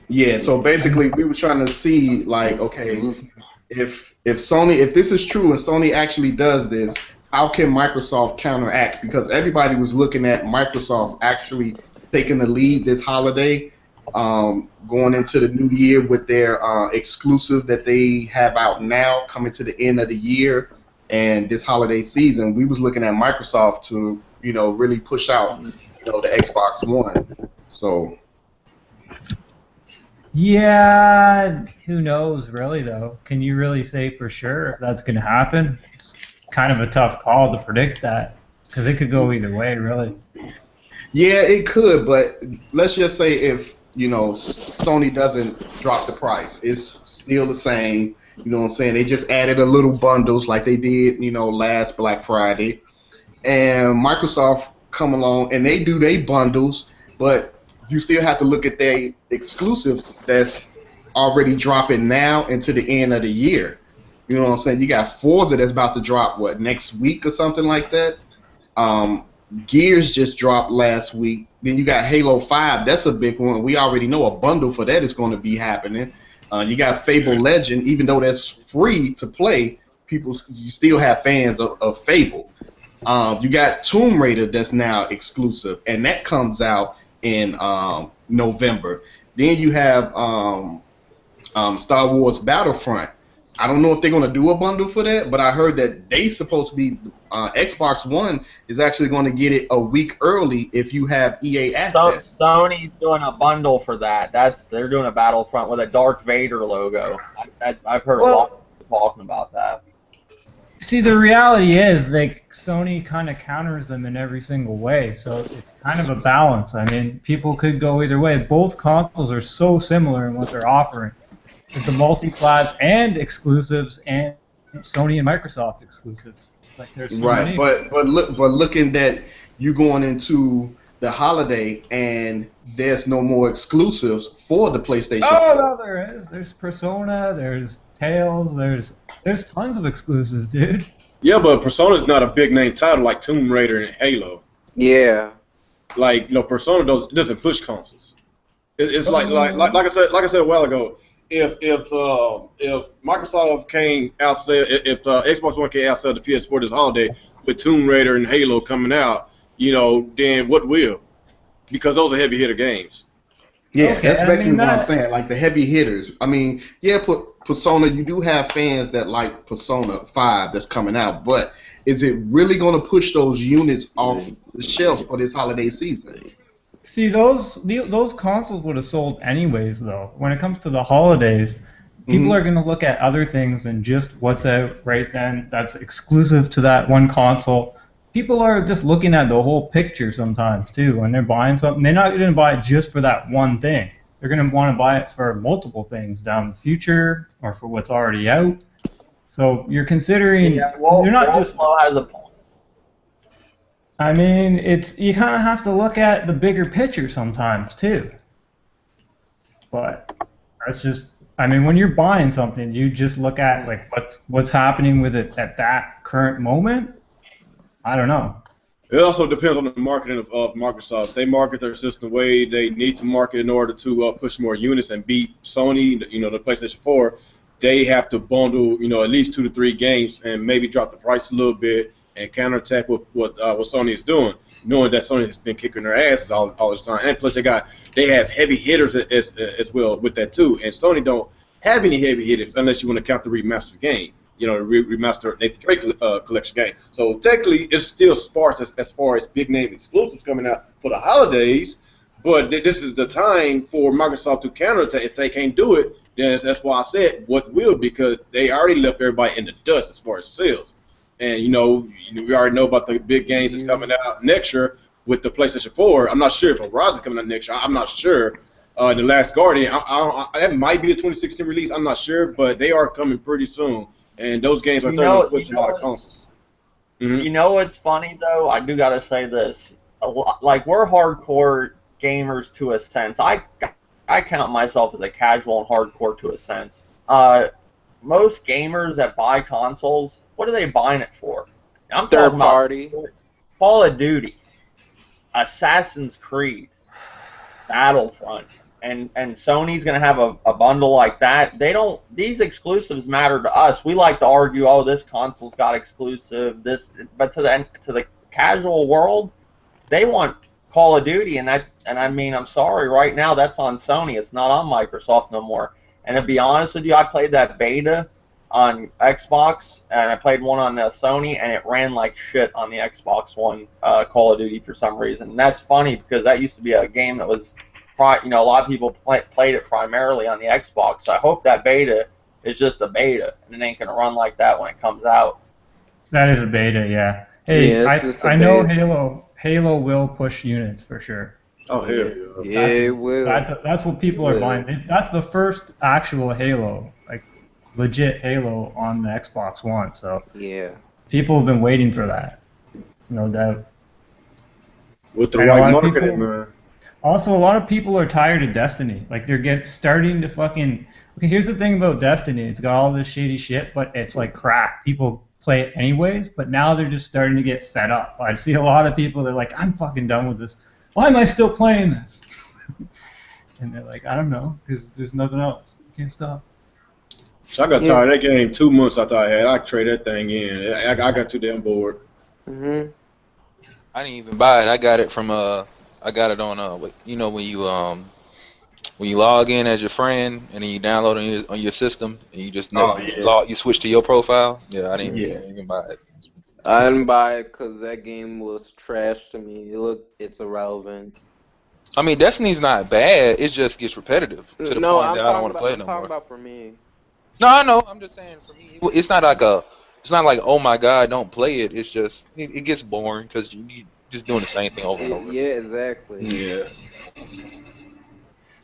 S1: Yeah, so basically we were trying to see, like, okay, if this is true and Sony actually does this, how can Microsoft counteract? Because everybody was looking at Microsoft actually taking the lead this holiday, going into the new year with their exclusive that they have out now, coming to the end of the year and this holiday season. We was looking at Microsoft to, really push out, the Xbox One. So.
S7: Yeah, who knows, really, though? Can you really say for sure if that's going to happen? It's kind of a tough call to predict that, because it could go either way, really.
S1: Yeah, it could, but let's just say if, Sony doesn't drop the price, it's still the same. You know what I'm saying? They just added a little bundles like they did, last Black Friday. and Microsoft come along and they do their bundles, but you still have to look at their exclusive that's already dropping now into the end of the year. You know what I'm saying? You got Forza that's about to drop next week or something like that. Gears just dropped last week. Then you got Halo 5. That's a big one. We already know a bundle for that is going to be happening. You got Fable Legend, even though that's free to play, you still have fans of Fable. You got Tomb Raider that's now exclusive, and that comes out in November. Then you have Star Wars Battlefront. I don't know if they're going to do a bundle for that, but I heard that they supposed to be Xbox One is actually going to get it a week early if you have EA access.
S6: Sony's doing a bundle for that. They're doing a Battlefront with a Darth Vader logo. I've heard a lot of people talking about that.
S7: See, the reality is, like, Sony kind of counters them in every single way, so it's kind of a balance. I mean, people could go either way. Both consoles are so similar in what they're offering. It's the multi-plat and exclusives, and Sony and Microsoft exclusives. Like, there's so many.
S1: But looking that you going into the holiday and there's no more exclusives for the PlayStation.
S7: Oh no, there is. There's Persona. There's Tales. There's tons of exclusives, dude.
S5: Yeah, but Persona's not a big name title like Tomb Raider and Halo.
S4: Yeah.
S5: Like, Persona doesn't push consoles. It's like I said a while ago. If Microsoft came outside, if Xbox One came outside the PS4 this holiday with Tomb Raider and Halo coming out, then what will? Because those are heavy hitter games.
S1: Yeah, okay, that's basically what I'm saying. Like the heavy hitters. I mean, yeah, Persona, you do have fans that like Persona 5 that's coming out, but is it really going to push those units off the shelf for this holiday season?
S7: See, those consoles would have sold anyways, though. When it comes to the holidays, people are going to look at other things than just what's out right then that's exclusive to that one console. People are just looking at the whole picture sometimes, too. When they're buying something, they're not going to buy it just for that one thing. They're going to want to buy it for multiple things down the future or for what's already out. So you're considering...
S6: Yeah,
S7: you're not just...
S6: has a point.
S7: I mean, you kind of have to look at the bigger picture sometimes too. But that's just, I mean, when you're buying something, you just look at like what's happening with it at that current moment. I don't know.
S5: It also depends on the marketing of Microsoft. They market their system the way they need to market in order to push more units and beat Sony, the PlayStation 4. They have to bundle, at least 2 to 3 games and maybe drop the price a little bit and counterattack with what Sony is doing, knowing that Sony has been kicking their asses all this time. And plus, they have heavy hitters as well with that too. And Sony don't have any heavy hitters unless you want to count the remastered game, remaster Nathan Drake collection game. So technically, it's still sparse as far as big name exclusives coming out for the holidays. But this is the time for Microsoft to counterattack. If they can't do it, then that's why I said what will, because they already left everybody in the dust as far as sales. And, we already know about the big games that's coming out next year with the PlayStation 4. I'm not sure if Horizon coming out next year. I'm not sure. The Last Guardian, that might be a 2016 release. I'm not sure, but they are coming pretty soon. And those games are starting to push a lot of consoles. Mm-hmm.
S6: You know what's funny, though? I do got to say this. Like, we're hardcore gamers to a sense. I count myself as a casual and hardcore to a sense. Most gamers that buy consoles, what are they buying it for? I'm
S4: third party.
S6: Call of Duty, Assassin's Creed, Battlefront, and Sony's gonna have a bundle like that. These exclusives matter to us. We like to argue, oh, this console's got exclusive, but to the casual world, they want Call of Duty, and I mean, I'm sorry, right now that's on Sony. It's not on Microsoft no more. And to be honest with you, I played that beta on Xbox, and I played one on Sony, and it ran like shit on the Xbox One Call of Duty for some reason. And that's funny because that used to be a game that was, a lot of people played it primarily on the Xbox. So I hope that beta is just a beta, and it ain't gonna run like that when it comes out.
S7: That is a beta, yeah. Hey, I know Halo will push units for sure.
S5: Oh, hell
S4: yeah. It will.
S7: That's what people are buying. That's the first actual Halo, like legit Halo on the Xbox One. So
S4: yeah,
S7: people have been waiting for that. no doubt.
S5: With the
S7: And a
S5: right
S7: lot of
S5: marketing,
S7: people-
S5: man.
S7: Also, a lot of people are tired of Destiny. Like they're starting to fucking. Okay, here's the thing about Destiny. It's got all this shady shit, but it's like crack. People play it anyways, but now they're just starting to get fed up. I see a lot of people that are like, I'm fucking done with this. Why am I still playing this? And they're like, I don't know, because there's nothing else. You can't stop.
S5: So I got tired of that game 2 months after I had. I traded that thing in. I got too damn bored.
S4: Mhm.
S8: I didn't even buy it. I got it from I got it on you know when you log in as your friend and then you download it on your system and you just you switch to your profile. Yeah, I didn't even buy it.
S4: I didn't buy it because that game was trash to me. It's irrelevant.
S8: I mean, Destiny's not bad. It just gets repetitive to the
S4: No,
S8: point
S4: I'm
S8: that I don't want to play it no
S4: talking
S8: more.
S4: about for me.
S8: No, I know. I'm just saying for me, it's not like oh my god, don't play it. It's just it gets boring because you just doing the same thing over and over.
S4: Yeah, exactly.
S1: Yeah.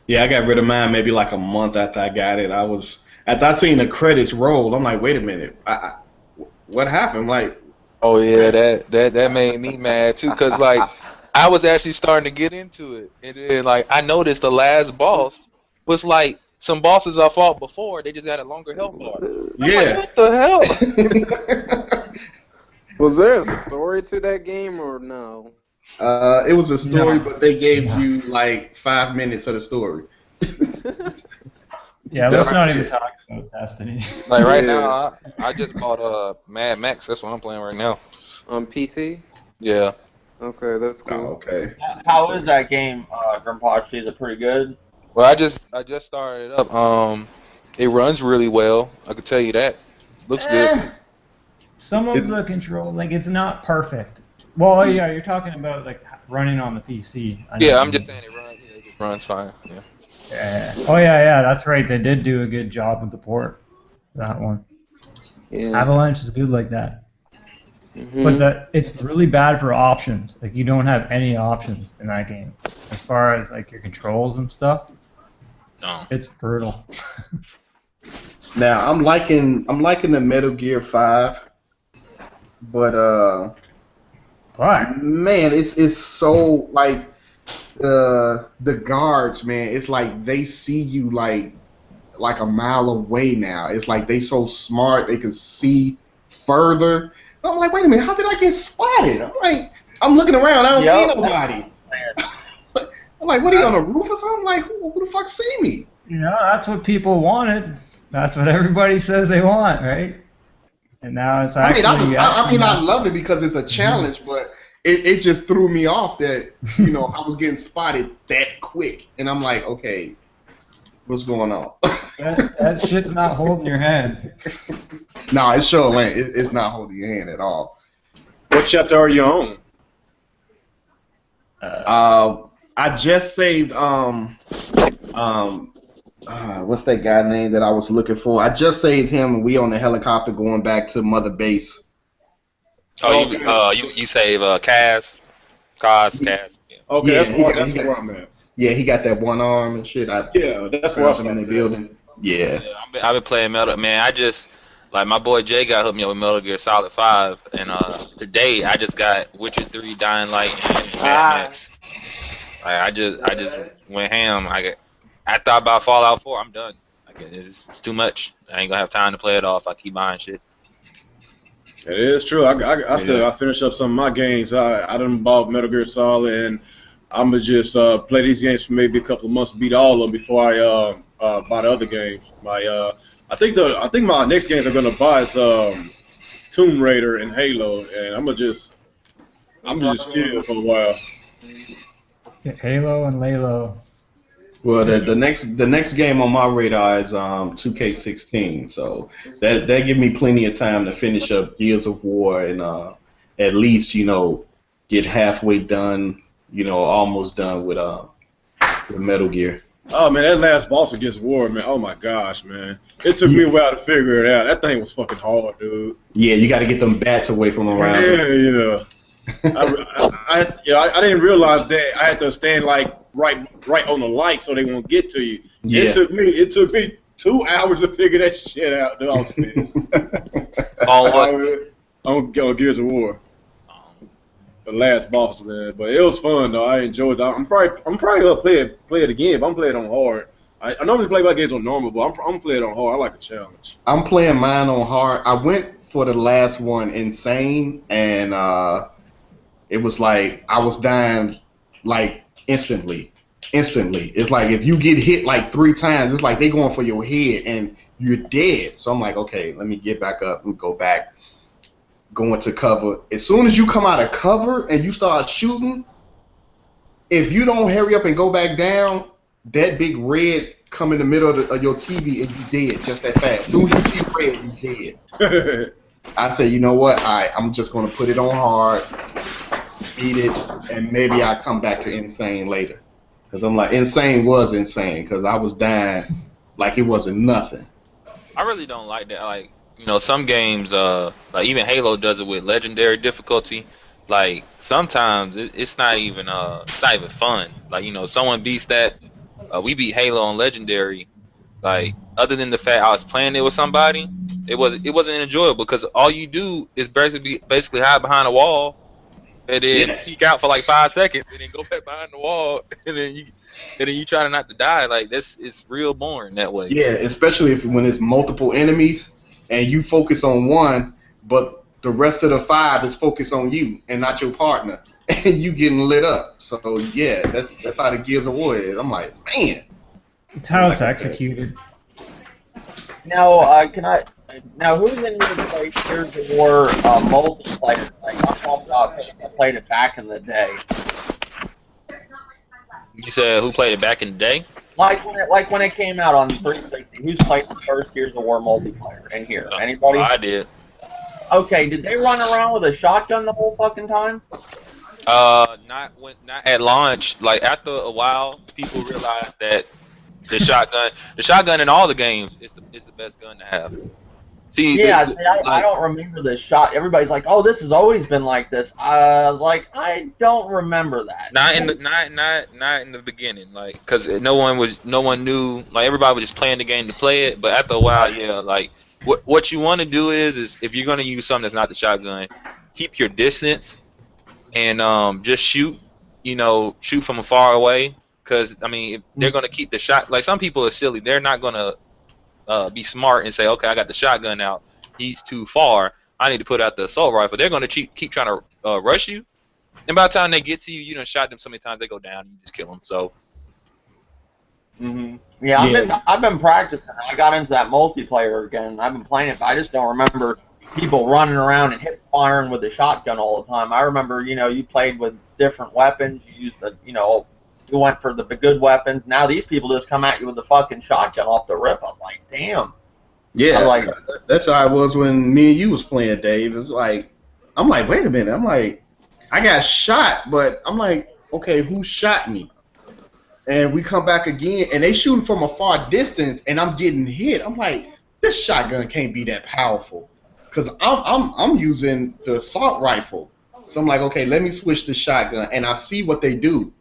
S1: Yeah, I got rid of mine maybe like a month after I got it. After I seen the credits roll, I'm like, wait a minute, what happened? Like,
S8: oh yeah, that made me mad too, cause like I was actually starting to get into it, and then like I noticed the last boss was like some bosses I fought before. They just had a longer health bar.
S1: yeah.
S8: Like, what the hell?
S4: Was there a story to that game or no?
S1: It was a story,
S7: No.
S1: but they gave you like 5 minutes of the story.
S7: Yeah, let's not
S1: That's
S7: even
S1: it.
S7: talk about Destiny.
S8: Like right
S4: Yeah.
S8: now, I just bought Mad Max. That's what I'm playing right now.
S4: On PC?
S8: Yeah.
S4: Okay, that's
S1: Oh,
S4: cool.
S1: okay.
S6: How is that game, Grimpachi? Is it pretty good?
S8: Well, I just started it up. It runs really well. I could tell you that. Looks good. Too.
S7: Some of the control, like it's not perfect. Well, yeah, you're talking about like running on the PC. I know
S8: Yeah,
S7: what
S8: I'm
S7: you
S8: just
S7: mean.
S8: saying it just runs fine. Yeah.
S7: Yeah. Oh yeah, that's right. They did do a good job with the port. That one.
S4: Yeah.
S7: Avalanche is good like that.
S4: Mhm.
S7: But it's really bad for options. Like you don't have any options in that game, as far as like your controls and stuff.
S3: No.
S7: It's brutal.
S1: Now I'm liking the Metal Gear 5, but
S7: But
S1: man, it's so like the guards, man. It's like they see you like a mile away now. It's like they so smart they can see further. I'm like, wait a minute, how did I get spotted? I'm looking around, I don't see nobody. I'm like, what are you on a roof or something? Like, who the fuck see me?
S7: you know, that's what people wanted. That's what everybody says they want, right? And now it's
S1: I
S7: actually.
S1: I love it because it's a challenge, but it just threw me off that I was getting spotted that quick, and I'm like, okay, what's going on?
S7: that shit's not holding your hand.
S1: No, it sure ain't. It's not holding your hand at all.
S5: What chapter are you on?
S1: I just saved what's that guy name that I was looking for? I just saved him, and we on the helicopter going back to Mother Base.
S3: Oh, you save Kaz. Yeah.
S5: Okay,
S1: Yeah,
S5: that's where I'm at.
S1: Yeah, he got that one arm and shit.
S5: Yeah, that's where
S1: found
S5: I'm
S1: him in
S5: at.
S1: the building. Yeah.
S3: I've been playing Metal. Man, I just like my boy Jay got hooked me up with Metal Gear Solid 5, and today I just got Witcher 3, Dying Light, and Mad Max. Like, I just went ham. After I buy Fallout 4, I'm done. Like, it's too much. I ain't gonna have time to play it all if I keep buying shit.
S5: It is true. I finished up some of my games. I done bought Metal Gear Solid, and I'm gonna just play these games for maybe a couple of months, beat all of them before I buy the other games. I think my next games I'm gonna buy is Tomb Raider and Halo, and I'm gonna just chill for a while.
S7: Halo and Laylo.
S1: Well, the next game on my radar is 2K16, so that give me plenty of time to finish up Gears of War and at least get halfway done, almost done with Metal Gear.
S5: Oh man, that last boss against War, man. Oh my gosh, man. It took me a while to figure it out. That thing was fucking hard, dude.
S1: Yeah, you got to get them bats away from around.
S5: Yeah. I didn't realize that I had to stand like right on the light so they won't get to you.
S1: Yeah.
S5: It took me 2 hours to figure that shit out. Dude, I was finished.
S3: On what?
S5: On Gears of War. the last boss, man. But it was fun though. I enjoyed it. I'm probably gonna play it again, but I'm playing it on hard. I normally play my games on normal, but I'm playing it on hard. I like a challenge.
S1: I'm playing mine on hard. I went for the last one, Insane, and it was like I was dying like instantly. It's like if you get hit like 3 times, it's like they going for your head and you're dead. So I'm like, okay, let me get back up and go back, go into cover. As soon as you come out of cover and you start shooting, if you don't hurry up and go back down, that big red come in the middle of your TV and you dead just that fast. As soon as you see red, you dead. I say, you know what? I'm just gonna put it on hard, beat it, and maybe I come back to Insane later. Cause I'm like, Insane was insane. Cause I was dying like it wasn't nothing.
S3: I really don't like that. Like, you know, some games, like even Halo does it with legendary difficulty. Like sometimes it's not even fun. Like, you know, someone beats that. We beat Halo on legendary. Like, other than the fact I was playing it with somebody, it wasn't enjoyable because all you do is basically hide behind a wall and then peek out for like 5 seconds and then go back behind the wall and then you try not to die. Like, it's real boring that way.
S1: Yeah, especially when it's multiple enemies and you focus on one, but the rest of the 5 is focused on you and not your partner, and you getting lit up. So yeah, that's how the Gears of War is. I'm like, man.
S7: It's how it's executed.
S6: Now, who's in your play Gears of War multiplayer? Like, I'm talking about people that played it back in the day.
S3: You said who played it back in the day?
S6: Like when it came out on 360, who's played the first Gears of War multiplayer in here? Anybody?
S3: I did.
S6: Okay, did they run around with a shotgun the whole fucking time?
S3: Not at launch. Like, after a while, people realized that the shotgun in all the games is the best gun to have.
S6: I don't remember the shot. Everybody's like, "Oh, this has always been like this." I was like, I don't remember that.
S3: Not in the beginning, like, because no one knew. Like, everybody was just playing the game to play it. But after a while, yeah, like, what you want to do is if you're gonna use something that's not the shotgun, keep your distance and just shoot. You know, shoot from far away. Because, I mean, if they're going to keep the shot, like, some people are silly. They're not going to be smart and say, okay, I got the shotgun out. He's too far. I need to put out the assault rifle. They're going to keep trying to rush you. And by the time they get to you, you done shot them so many times, they go down and you just kill them. So.
S6: Yeah, I've been practicing. I got into that multiplayer again. I've been playing it, but I just don't remember people running around and hip firing with the shotgun all the time. I remember, you know, you played with different weapons. You used you went for the good weapons. Now these people just come at you with the fucking shotgun off the rip. I was like, damn.
S1: Yeah, that's how it was when me and you was playing, Dave. It was like, I'm like, wait a minute. I'm like, I got shot, but I'm like, okay, who shot me? And we come back again, and they shooting from a far distance, and I'm getting hit. I'm like, this shotgun can't be that powerful, because I'm using the assault rifle. So I'm like, okay, let me switch the shotgun, and I see what they do.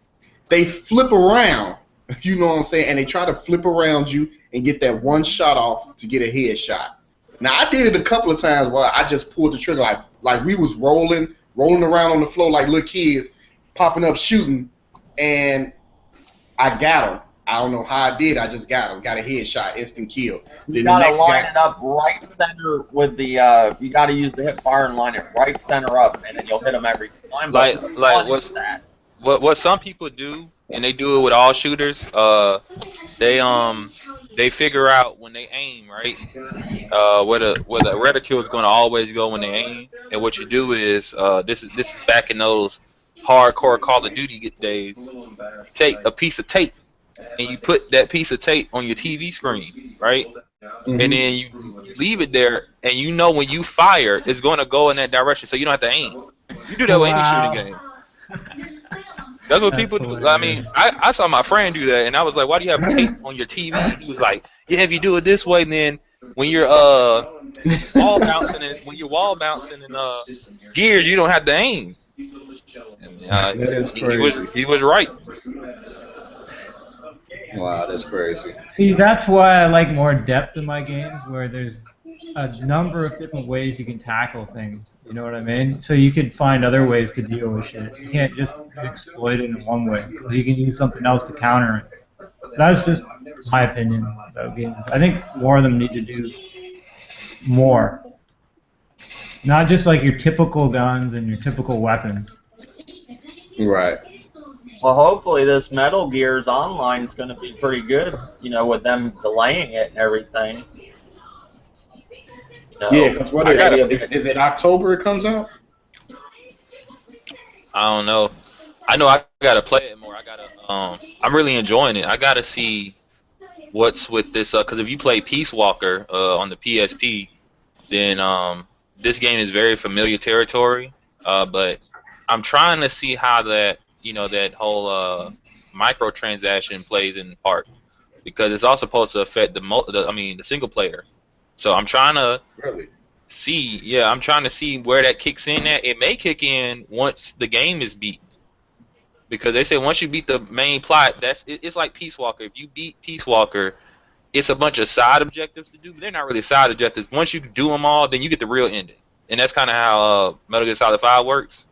S1: They flip around, you know what I'm saying, and they try to flip around you and get that one shot off to get a headshot. Now, I did it a couple of times where I just pulled the trigger like we was rolling around on the floor like little kids, popping up, shooting, and I got him. I don't know how I did. I just got him. Got a headshot, instant kill.
S6: You gotta line it up right center with the. You gotta use the hip fire and line it right center up, and then you'll hit them every time.
S3: Like what's that? What some people do, and they do it with all shooters. They figure out when they aim, right, where the reticule is going to always go when they aim. And what you do is, this is back in those hardcore Call of Duty days. You take a piece of tape and you put that piece of tape on your TV screen, right? Mm-hmm. And then you leave it there, and you know when you fire, it's going to go in that direction, so you don't have to aim. You do that with any shooting game. That's what people do. I mean, I saw my friend do that, and I was like, why do you have tape on your TV? He was like, yeah, if you do it this way, then when you're wall bouncing and Gears, you don't have to aim. And, he was right.
S1: Wow, that's crazy.
S7: See, that's why I like more depth in my games, where there's a number of different ways you can tackle things. You know what I mean? So you could find other ways to deal with shit. You can't just exploit it in one way because you can use something else to counter it. That's just my opinion about games. I think more of them need to do more. Not just like your typical guns and your typical weapons.
S1: Right.
S6: Well, hopefully this Metal Gear's online is going to be pretty good, you know, with them delaying it and everything. You know,
S1: Yeah, because what is it October it comes out?
S3: I don't know. I know I gotta play it more. I gotta. I'm really enjoying it. I gotta see what's with this. Because if you play Peace Walker on the PSP, then this game is very familiar territory. But I'm trying to see how that that whole microtransaction plays in part, because it's all supposed to affect the single player. So I'm trying to see. Yeah, I'm trying to see where that kicks in at. It may kick in once the game is beaten. Because they say once you beat the main plot, it's like Peace Walker. If you beat Peace Walker, it's a bunch of side objectives to do, but they're not really side objectives. Once you do them all, then you get the real ending, and that's kind of how Metal Gear Solid 5 works.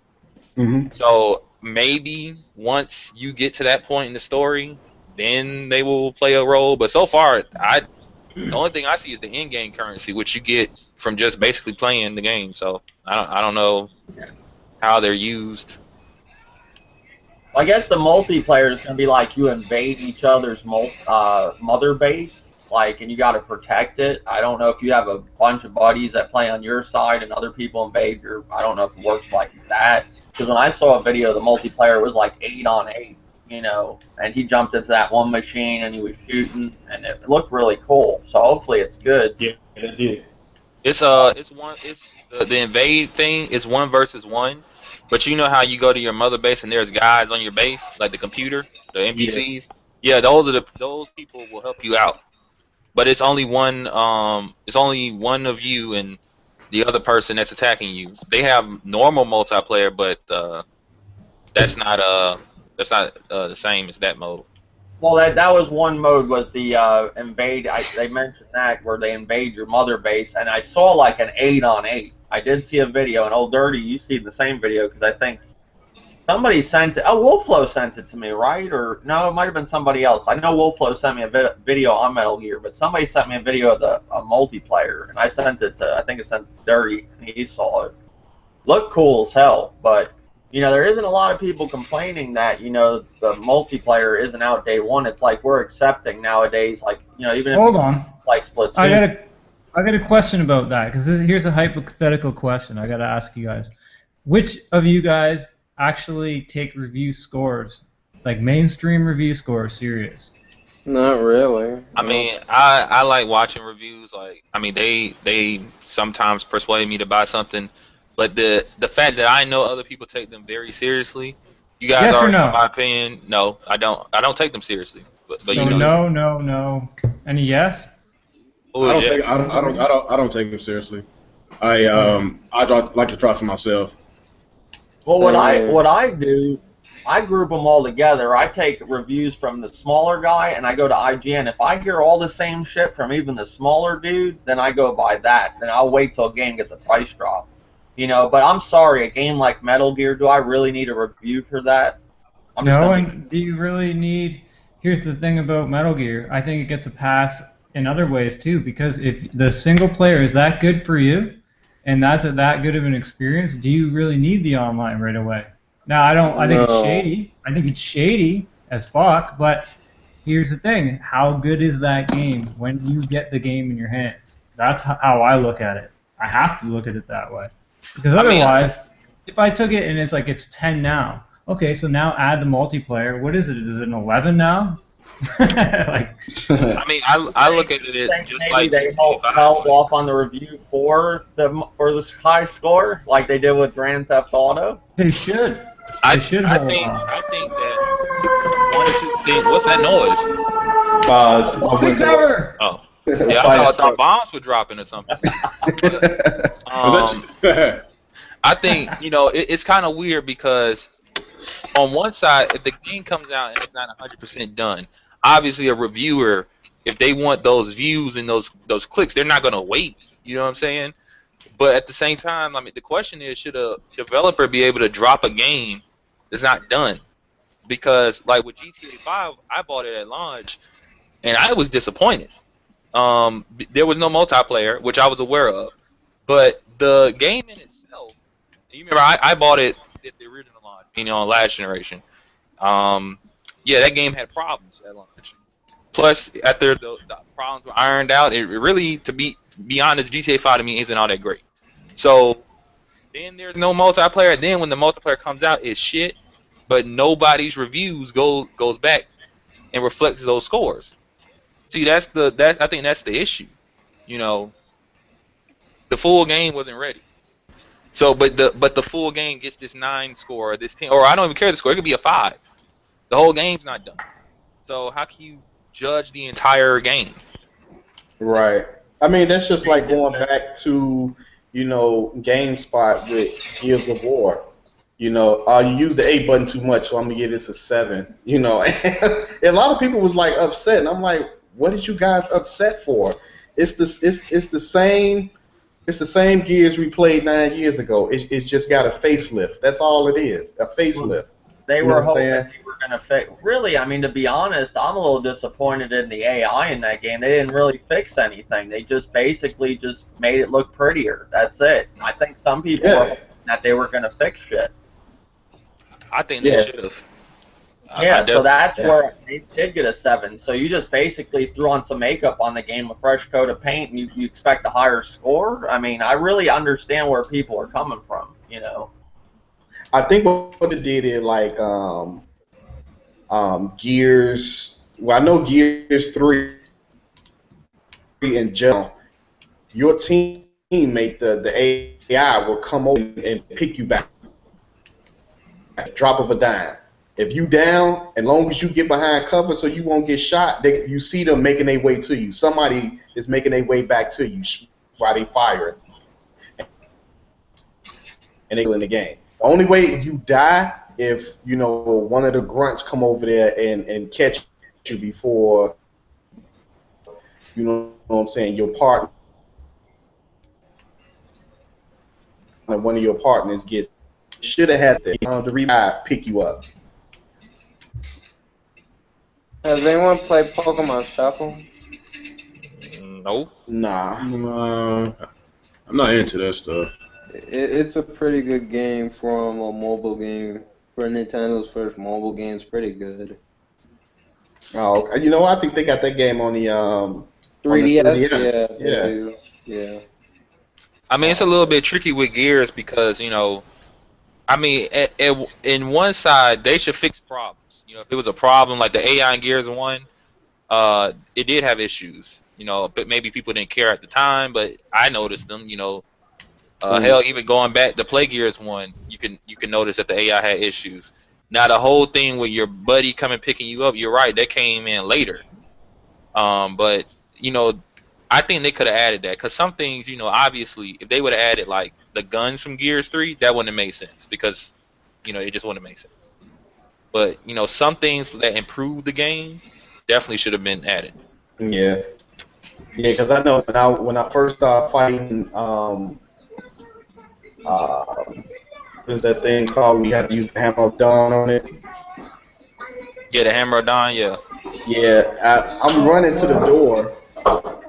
S1: Mm-hmm.
S3: So maybe once you get to that point in the story, then they will play a role. But so far, the only thing I see is the in-game currency, which you get from just basically playing the game. So I don't know how they're used.
S6: I guess the multiplayer is going to be like you invade each other's mother base, and you got to protect it. I don't know if you have a bunch of buddies that play on your side and other people invade your. I don't know if it works like that. Because when I saw a video, the multiplayer was like 8 on 8, and he jumped into that one machine and he was shooting, and it looked really cool. So hopefully it's good.
S1: Yeah, it did.
S3: It's the invade thing is 1 versus 1. But you know how you go to your mother base and there's guys on your base, like the computer, the NPCs. Yeah, those people will help you out. But it's only one. It's only one of you and the other person that's attacking you. They have normal multiplayer, but that's not the same as that mode.
S6: Well, that was one mode, was the invade. They mentioned that where they invade your mother base, and I saw like an 8 on 8. I did see a video, and Old Dirty, you see the same video, because I think somebody sent it. Oh, Wolflow sent it to me, right? Or no, it might have been somebody else. I know Wolflow sent me a video on Metal Gear, but somebody sent me a video of a multiplayer, and I sent it to, I think it sent Dirty, and he saw it. Looked cool as hell, but there isn't a lot of people complaining that the multiplayer isn't out day one. It's like we're accepting nowadays, even
S7: Hold on.
S6: Like Splatoon.
S7: I got a question about that, because here's a hypothetical question I got to ask you guys. Which of you guys actually take review scores, like mainstream review scores, serious?
S4: Not really.
S3: I mean, I like watching reviews. They sometimes persuade me to buy something, but the fact that I know other people take them very seriously, you guys
S7: yes
S3: already
S7: or no?
S3: know my opinion. No, I don't take them seriously. But
S7: so no. Any yes?
S5: I don't take them seriously. I like to try for myself.
S6: Well, what I do, I group them all together. I take reviews from the smaller guy, and I go to IGN. If I hear all the same shit from even the smaller dude, then I go by that. Then I'll wait till a game gets a price drop. But I'm sorry, a game like Metal Gear, do I really need a review for that?
S7: And do you really need... Here's the thing about Metal Gear. I think it gets a pass in other ways too, because if the single player is that good for you, and that's that good of an experience, do you really need the online right away? Now, I think it's shady. I think it's shady as fuck, but here's the thing. How good is that game when you get the game in your hands? That's how I look at it. I have to look at it that way. Because otherwise, if I took it and it's like it's 10 now, okay, so now add the multiplayer. What is it? Is it an 11 now?
S3: I look at it just
S6: maybe
S3: like
S6: they held off on the review for the high score, like they did with Grand Theft Auto.
S7: They should.
S3: I think that one or two things. What's that noise?
S7: Cover.
S3: Oh, yeah, I thought bombs were dropping or something. I think it's kind of weird because on one side, if the game comes out and it's not 100% done, obviously a reviewer, if they want those views and those clicks, they're not going to wait You know what I'm saying? But at the same time, I mean, the question is, should a developer be able to drop a game that's not done? Because like with GTA 5, I bought it at launch, and I was disappointed. There was no multiplayer, which I was aware of, but the game in itself. You remember, I bought it at the original launch, on last generation. Yeah, that game had problems at launch. Plus, after the problems were ironed out, it really, to be honest, GTA 5 to me isn't all that great. So then there's no multiplayer. Then when the multiplayer comes out, it's shit. But nobody's reviews goes back and reflects those scores. See, I think that's the issue. The full game wasn't ready. So, but the full game gets this 9 score, this 10, or I don't even care the score. It could be a 5. The whole game's not done. So how can you judge the entire game?
S1: Right. I mean, that's just like going back to, GameSpot with Gears of War. You use the A button too much, so I'm gonna give this a 7. And a lot of people was like upset, and I'm like, what did you guys upset for? It's the same Gears we played 9 years ago. It just got a facelift. That's all it is, a facelift.
S6: They were hoping they were going to fix. Really, I mean, to be honest, I'm a little disappointed in the AI in that game. They didn't really fix anything. They just basically just made it look prettier. That's it. I think some people were hoping that they were going to fix shit.
S3: I think they should have.
S6: Yeah, so that's where they did get a 7. So you just basically threw on some makeup on the game, a fresh coat of paint, and you expect a higher score? I mean, I really understand where people are coming from,
S1: I think what it did is like Gears. Well, I know Gears 3 in general. Your teammate, the AI, will come over and pick you back at the drop of a dime. If you down, as long as you get behind cover so you won't get shot, you see them making their way to you. Somebody is making their way back to you while they fire it. And they go in the game. The only way you die if, one of the grunts come over there and catch you before, what I'm saying, your partner, one of your partners should have had the revive pick you up.
S4: Has anyone played Pokemon Shuffle?
S3: No.
S1: Nah.
S5: I'm not into that stuff.
S4: It's a pretty good game from a mobile game. For Nintendo's first mobile game, it's pretty good.
S1: Oh, I think they got that game on the
S4: 3DS. Yeah.
S3: I mean, it's a little bit tricky with Gears because I mean, in one side they should fix problems. If it was a problem like the AI in Gears 1, it did have issues. But maybe people didn't care at the time, but I noticed them. Hell, even going back to play Gears 1, you can notice that the AI had issues. Now the whole thing with your buddy coming picking you up, you're right, that came in later. But I think they could have added that because some things, obviously, if they would have added like the guns from Gears 3, that wouldn't have made sense because it just wouldn't have made sense. But some things that improve the game definitely should have been added.
S1: Yeah, because I know when I first started fighting, what's that thing called? We had to use the Hammer of Dawn on it.
S3: Yeah, the Hammer of Dawn. Yeah.
S1: Yeah, I'm running to the door,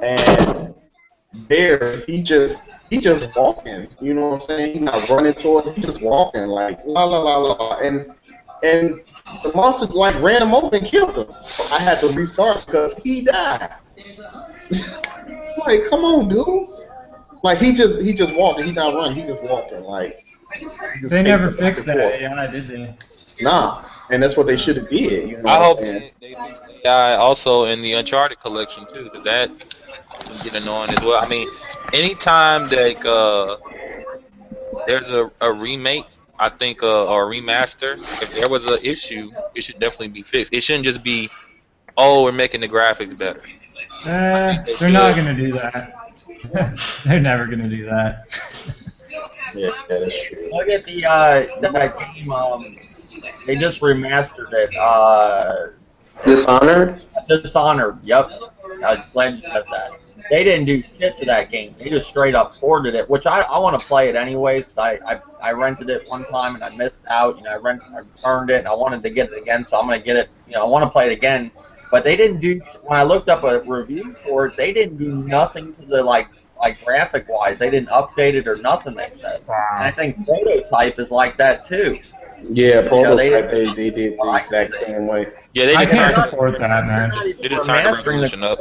S1: and Bear, he just walking. You know what I'm saying? He's not running towards. He's just walking like la la la la, and the monster like ran him over and killed him. I had to restart because he died. Like, come on, dude. Like he just walking. He not running. He just walking. Like
S7: they never fixed that AI, did they?
S1: Nah, and that's what they should have did.
S3: I hope they fix AI also in the Uncharted collection too, because that can get annoying as well. I mean, anytime that there's a remake, I think, or a remaster, if there was an issue, it should definitely be fixed. It shouldn't just be, we're making the graphics better.
S7: They're not gonna do that. They're never gonna do that.
S1: Yeah, that's true.
S6: Look at that game. They just remastered it.
S4: Dishonored?
S6: Dishonored. Yep. Sledge said that. They didn't do shit to that game. They just straight up ported it, which I want to play it anyways because I rented it one time and I missed out. I returned it and I wanted to get it again, so I'm gonna get it. I want to play it again. But they didn't do. When I looked up a review for it, they didn't do nothing to the like graphic wise. They didn't update it or nothing. They said. And I think Prototype is like that too.
S1: Yeah, Prototype they did the exact same way.
S3: Yeah, they
S7: I
S3: just
S7: can't
S3: turned,
S7: support that, man.
S3: they just turned the resolution up.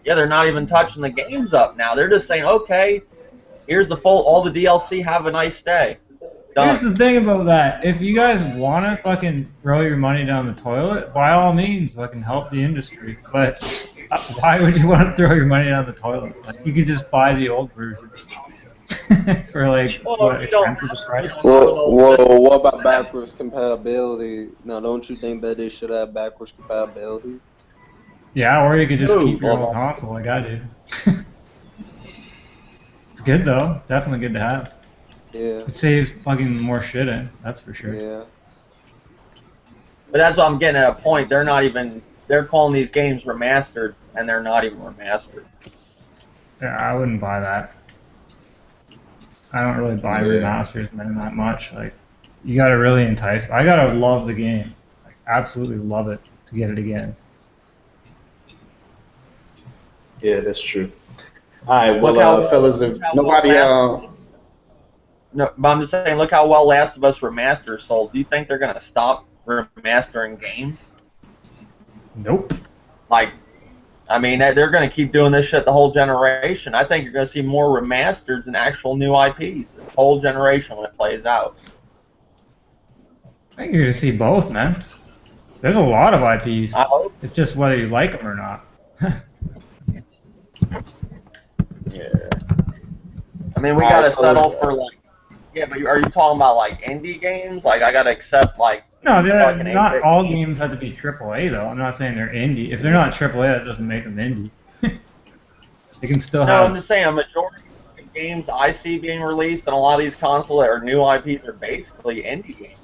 S6: They're not even touching the games up now. They're just saying, okay, here's all the DLC. Have a nice day. Done.
S7: Here's the thing about that. If you guys want to fucking throw your money down the toilet, by all means, fucking help the industry. But why would you want to throw your money down the toilet? Like, you could just buy the old version for like what
S4: about backwards compatibility? Now, don't you think that they should have backwards compatibility?
S7: Yeah, or you could just keep your old console like I do. It's good though. Definitely good to have.
S4: Yeah.
S7: It saves plugging more shit in. That's for sure.
S4: Yeah.
S6: But that's what I'm getting at a point. They're calling these games remastered, and they're not even remastered.
S7: Yeah, I wouldn't buy that. I don't really buy remasters, man, that much. Like, you gotta really entice. I gotta love the game. Like, absolutely love it to get it again.
S1: Yeah, that's true. All right, well, fellas, if nobody
S6: No, but I'm just saying, look how well Last of Us Remastered sold. Do you think they're gonna stop remastering games?
S7: Nope.
S6: Like, I mean, they're gonna keep doing this shit the whole generation. I think you're gonna see more remasters than actual new IPs the whole generation when it plays out.
S7: I think you're gonna see both, man. There's a lot of IPs.
S6: I hope.
S7: It's just whether you like them or not.
S1: Yeah.
S6: I mean, we gotta settle for like. Yeah, but are you talking about like indie games? Like, I gotta accept like.
S7: No, not all games have to be AAA though. I'm not saying they're indie. If they're not AAA, that doesn't make them indie. They can still have.
S6: No, I'm just saying a majority of the games I see being released on a lot of these consoles that are new IPs are basically indie games.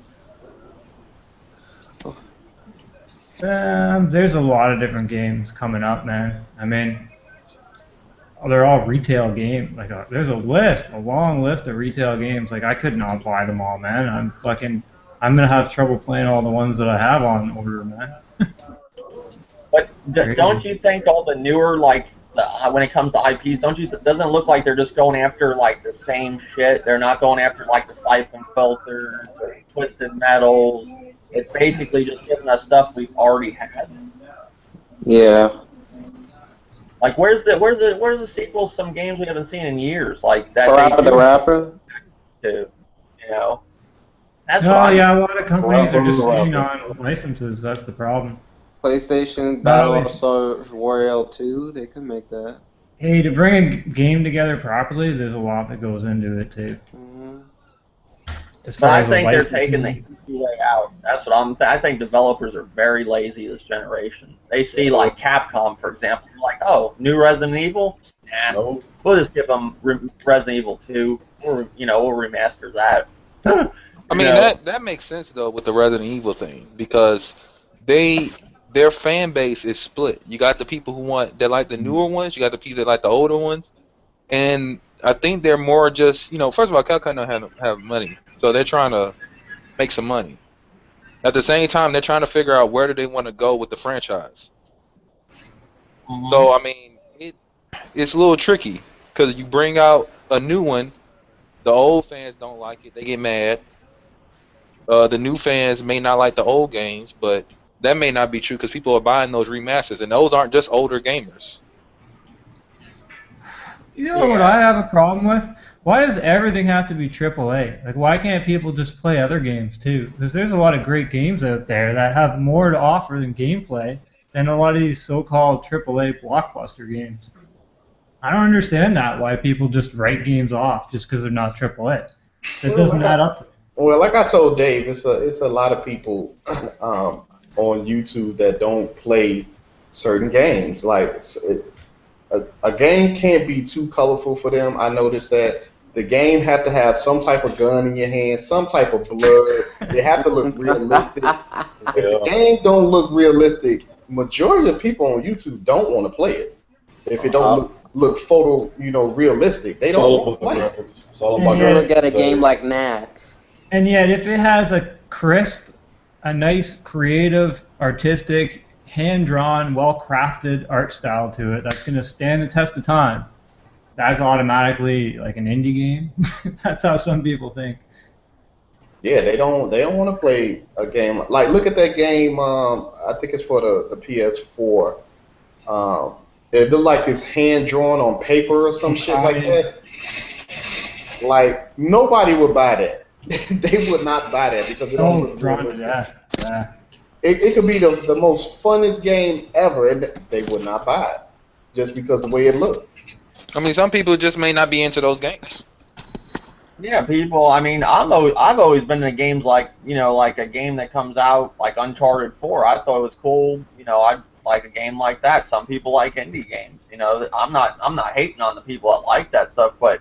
S7: There's a lot of different games coming up, man. I mean, they're all retail games. Like, there's a long list of retail games. Like, I could not buy them all, man. I'm gonna have trouble playing all the ones that I have on order, man.
S6: But don't you think all the newer, like, when it comes to IPs, doesn't it look like they're just going after like the same shit? They're not going after like the Siphon Filters or Twisted Metals. It's basically just giving us stuff we've already had.
S4: Yeah.
S6: Like, where's the sequels? Some games we haven't seen in years, like that.
S4: Parappa the Rapper.
S6: Too, you know. That's
S7: a lot of companies are just sitting on licenses. That's the problem.
S4: PlayStation Battle of Stars Royale 2, they can make that.
S7: Hey, to bring a game together properly, there's a lot that goes into it too.
S4: Mm-hmm.
S6: But I think they're taking the easy way out. That's what I think developers are very lazy this generation. They see like Capcom, for example, like, oh, new Resident Evil? Nah,
S1: Nope.
S6: We'll just give them Resident Evil 2, or we'll remaster that.
S8: I mean, that makes sense though with the Resident Evil thing, because their fan base is split. You got the people that like the newer ones, you got the people that like the older ones, and I think they're more just, first of all, Capcom don't have money, so they're trying to make some money. At the same time, they're trying to figure out where do they want to go with the franchise. Mm-hmm. So I mean, it's a little tricky because you bring out a new one, the old fans don't like it, they get mad. The new fans may not like the old games, but that may not be true because people are buying those remasters, and those aren't just older gamers.
S7: You know what I have a problem with? Why does everything have to be AAA? Like, why can't people just play other games too? Because there's a lot of great games out there that have more to offer than gameplay than a lot of these so-called AAA blockbuster games. I don't understand that, why people just write games off just because they're not AAA. It doesn't add up to it.
S1: Well, like I told Dave, it's a lot of people on YouTube that don't play certain games. Like, a game can't be too colorful for them. I noticed that the game have to have some type of gun in your hand, some type of blood. They have to look realistic. If the game don't look realistic, majority of people on YouTube don't want to play it if it don't look photo, realistic. They don't want to play it.
S4: It's all about you look at a game like Knack.
S7: And yet, if it has a crisp, a nice, creative, artistic, hand-drawn, well-crafted art style to it that's going to stand the test of time, that's automatically like an indie game. That's how some people think.
S1: Yeah, they don't want to play a game like look at that game. I think it's for the PS4. It looked like it's hand drawn on paper or some shit like that. Like nobody would buy that. They would not buy that because it don't look realistic.
S7: Yeah.
S1: It could be the most funnest game ever, and they would not buy it just because the way it looked.
S8: I mean, some people just may not be into those games.
S6: Yeah, people. I mean, I've always been in games like like a game that comes out like Uncharted 4. I thought it was cool. I'd like a game like that. Some people like indie games. I'm not hating on the people that like that stuff, but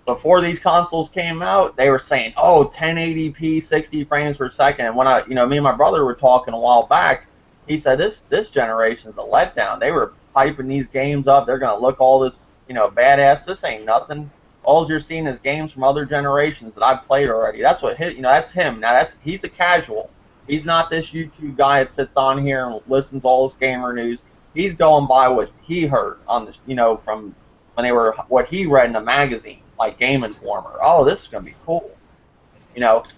S6: before these consoles came out, they were saying, oh, 1080p, 60 frames per second. And when me and my brother were talking a while back, he said this generation's a letdown. They were hyping these games up. They're gonna look all this, badass. This ain't nothing. All you're seeing is games from other generations that I've played already. That's what that's him. Now he's a casual. He's not this YouTube guy that sits on here and listens to all this gamer news. He's going by what he heard on this, from when they were what he read in a magazine like Game Informer. Oh, this is gonna be cool.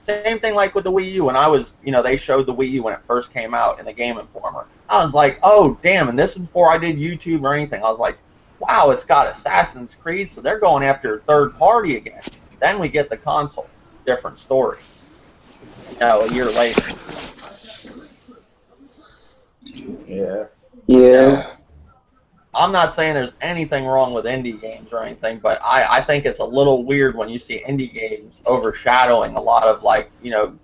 S6: Same thing like with the Wii U. When I was, they showed the Wii U when it first came out in the Game Informer. I was like, oh damn! And this is before I did YouTube or anything. I was like, wow, it's got Assassin's Creed, so they're going after third party again. Then we get the console. Different story. A year later.
S4: Yeah.
S6: I'm not saying there's anything wrong with indie games or anything, but I think it's a little weird when you see indie games overshadowing a lot of like new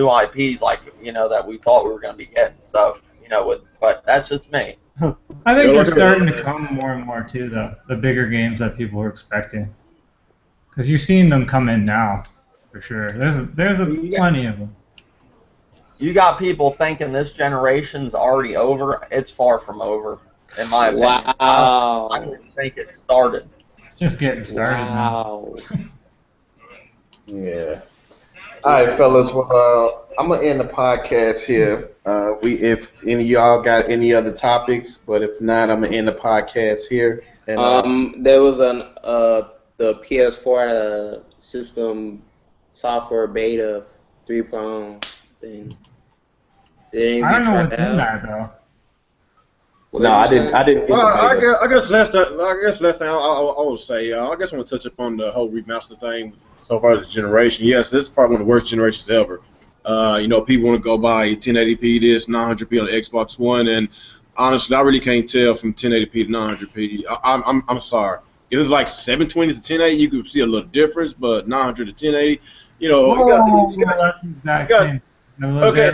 S6: IPs that we thought we were going to be getting stuff, but that's just me.
S7: I think they're starting to come more and more too, the bigger games that people were expecting. Because you're seeing them come in now, for sure. There's plenty of them.
S6: You got people thinking this generation's already over. It's far from over, in my opinion.
S4: Wow.
S6: I didn't think it started.
S7: It's just getting started.
S4: Wow.
S1: Yeah. All right, fellas. Well, I'm gonna end the podcast here. If any of y'all got any other topics, but if not, I'm gonna end the podcast here. And,
S4: there was the PS4 system software beta 3.0 thing.
S7: I don't know what's in that though.
S1: No, I didn't.
S5: Well, I guess last thing I would say, I guess I want to touch upon the whole remaster thing so far as the generation. Yes, this is probably one of the worst generations ever. People want to go buy 1080p this, 900p on the Xbox One, and honestly, I really can't tell from 1080p to 900p. I'm sorry. If it was like 720 to 1080, you could see a little difference, but 900 to 1080,
S7: that's the exact same.
S5: Okay.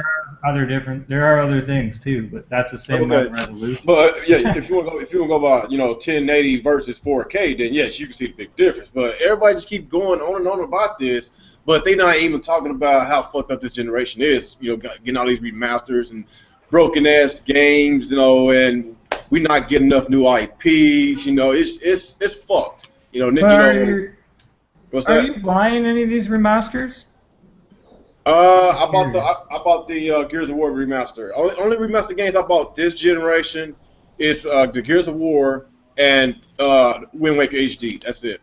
S7: There are other things too, but that's the same amount of resolution.
S5: But yeah, if you want to go by 1080 versus 4K, then yes, you can see the big difference. But everybody just keep going on and on about this, but they're not even talking about how fucked up this generation is. Getting all these remasters and broken ass games, and we're not getting enough new IPs. It's fucked. What's that?
S7: Are you buying any of these remasters?
S5: I bought the Gears of War remaster. Only remaster games I bought this generation is the Gears of War and Wind Waker HD. That's it.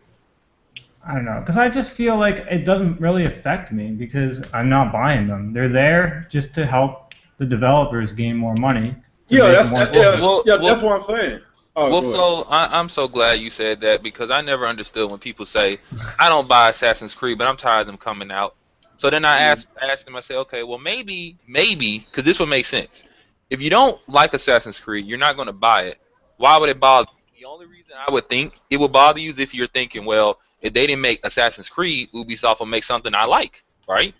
S7: I don't know, because I just feel like it doesn't really affect me because I'm not buying them. They're there just to help the developers gain more money.
S5: That's what I'm saying.
S3: I'm so glad you said that because I never understood when people say, I don't buy Assassin's Creed, but I'm tired of them coming out. So then I asked them, I say, okay, well maybe, because this would make sense. If you don't like Assassin's Creed, you're not going to buy it. Why would it bother you? The only reason I would think it would bother you is if you're thinking, well, if they didn't make Assassin's Creed, Ubisoft will make something I like, right?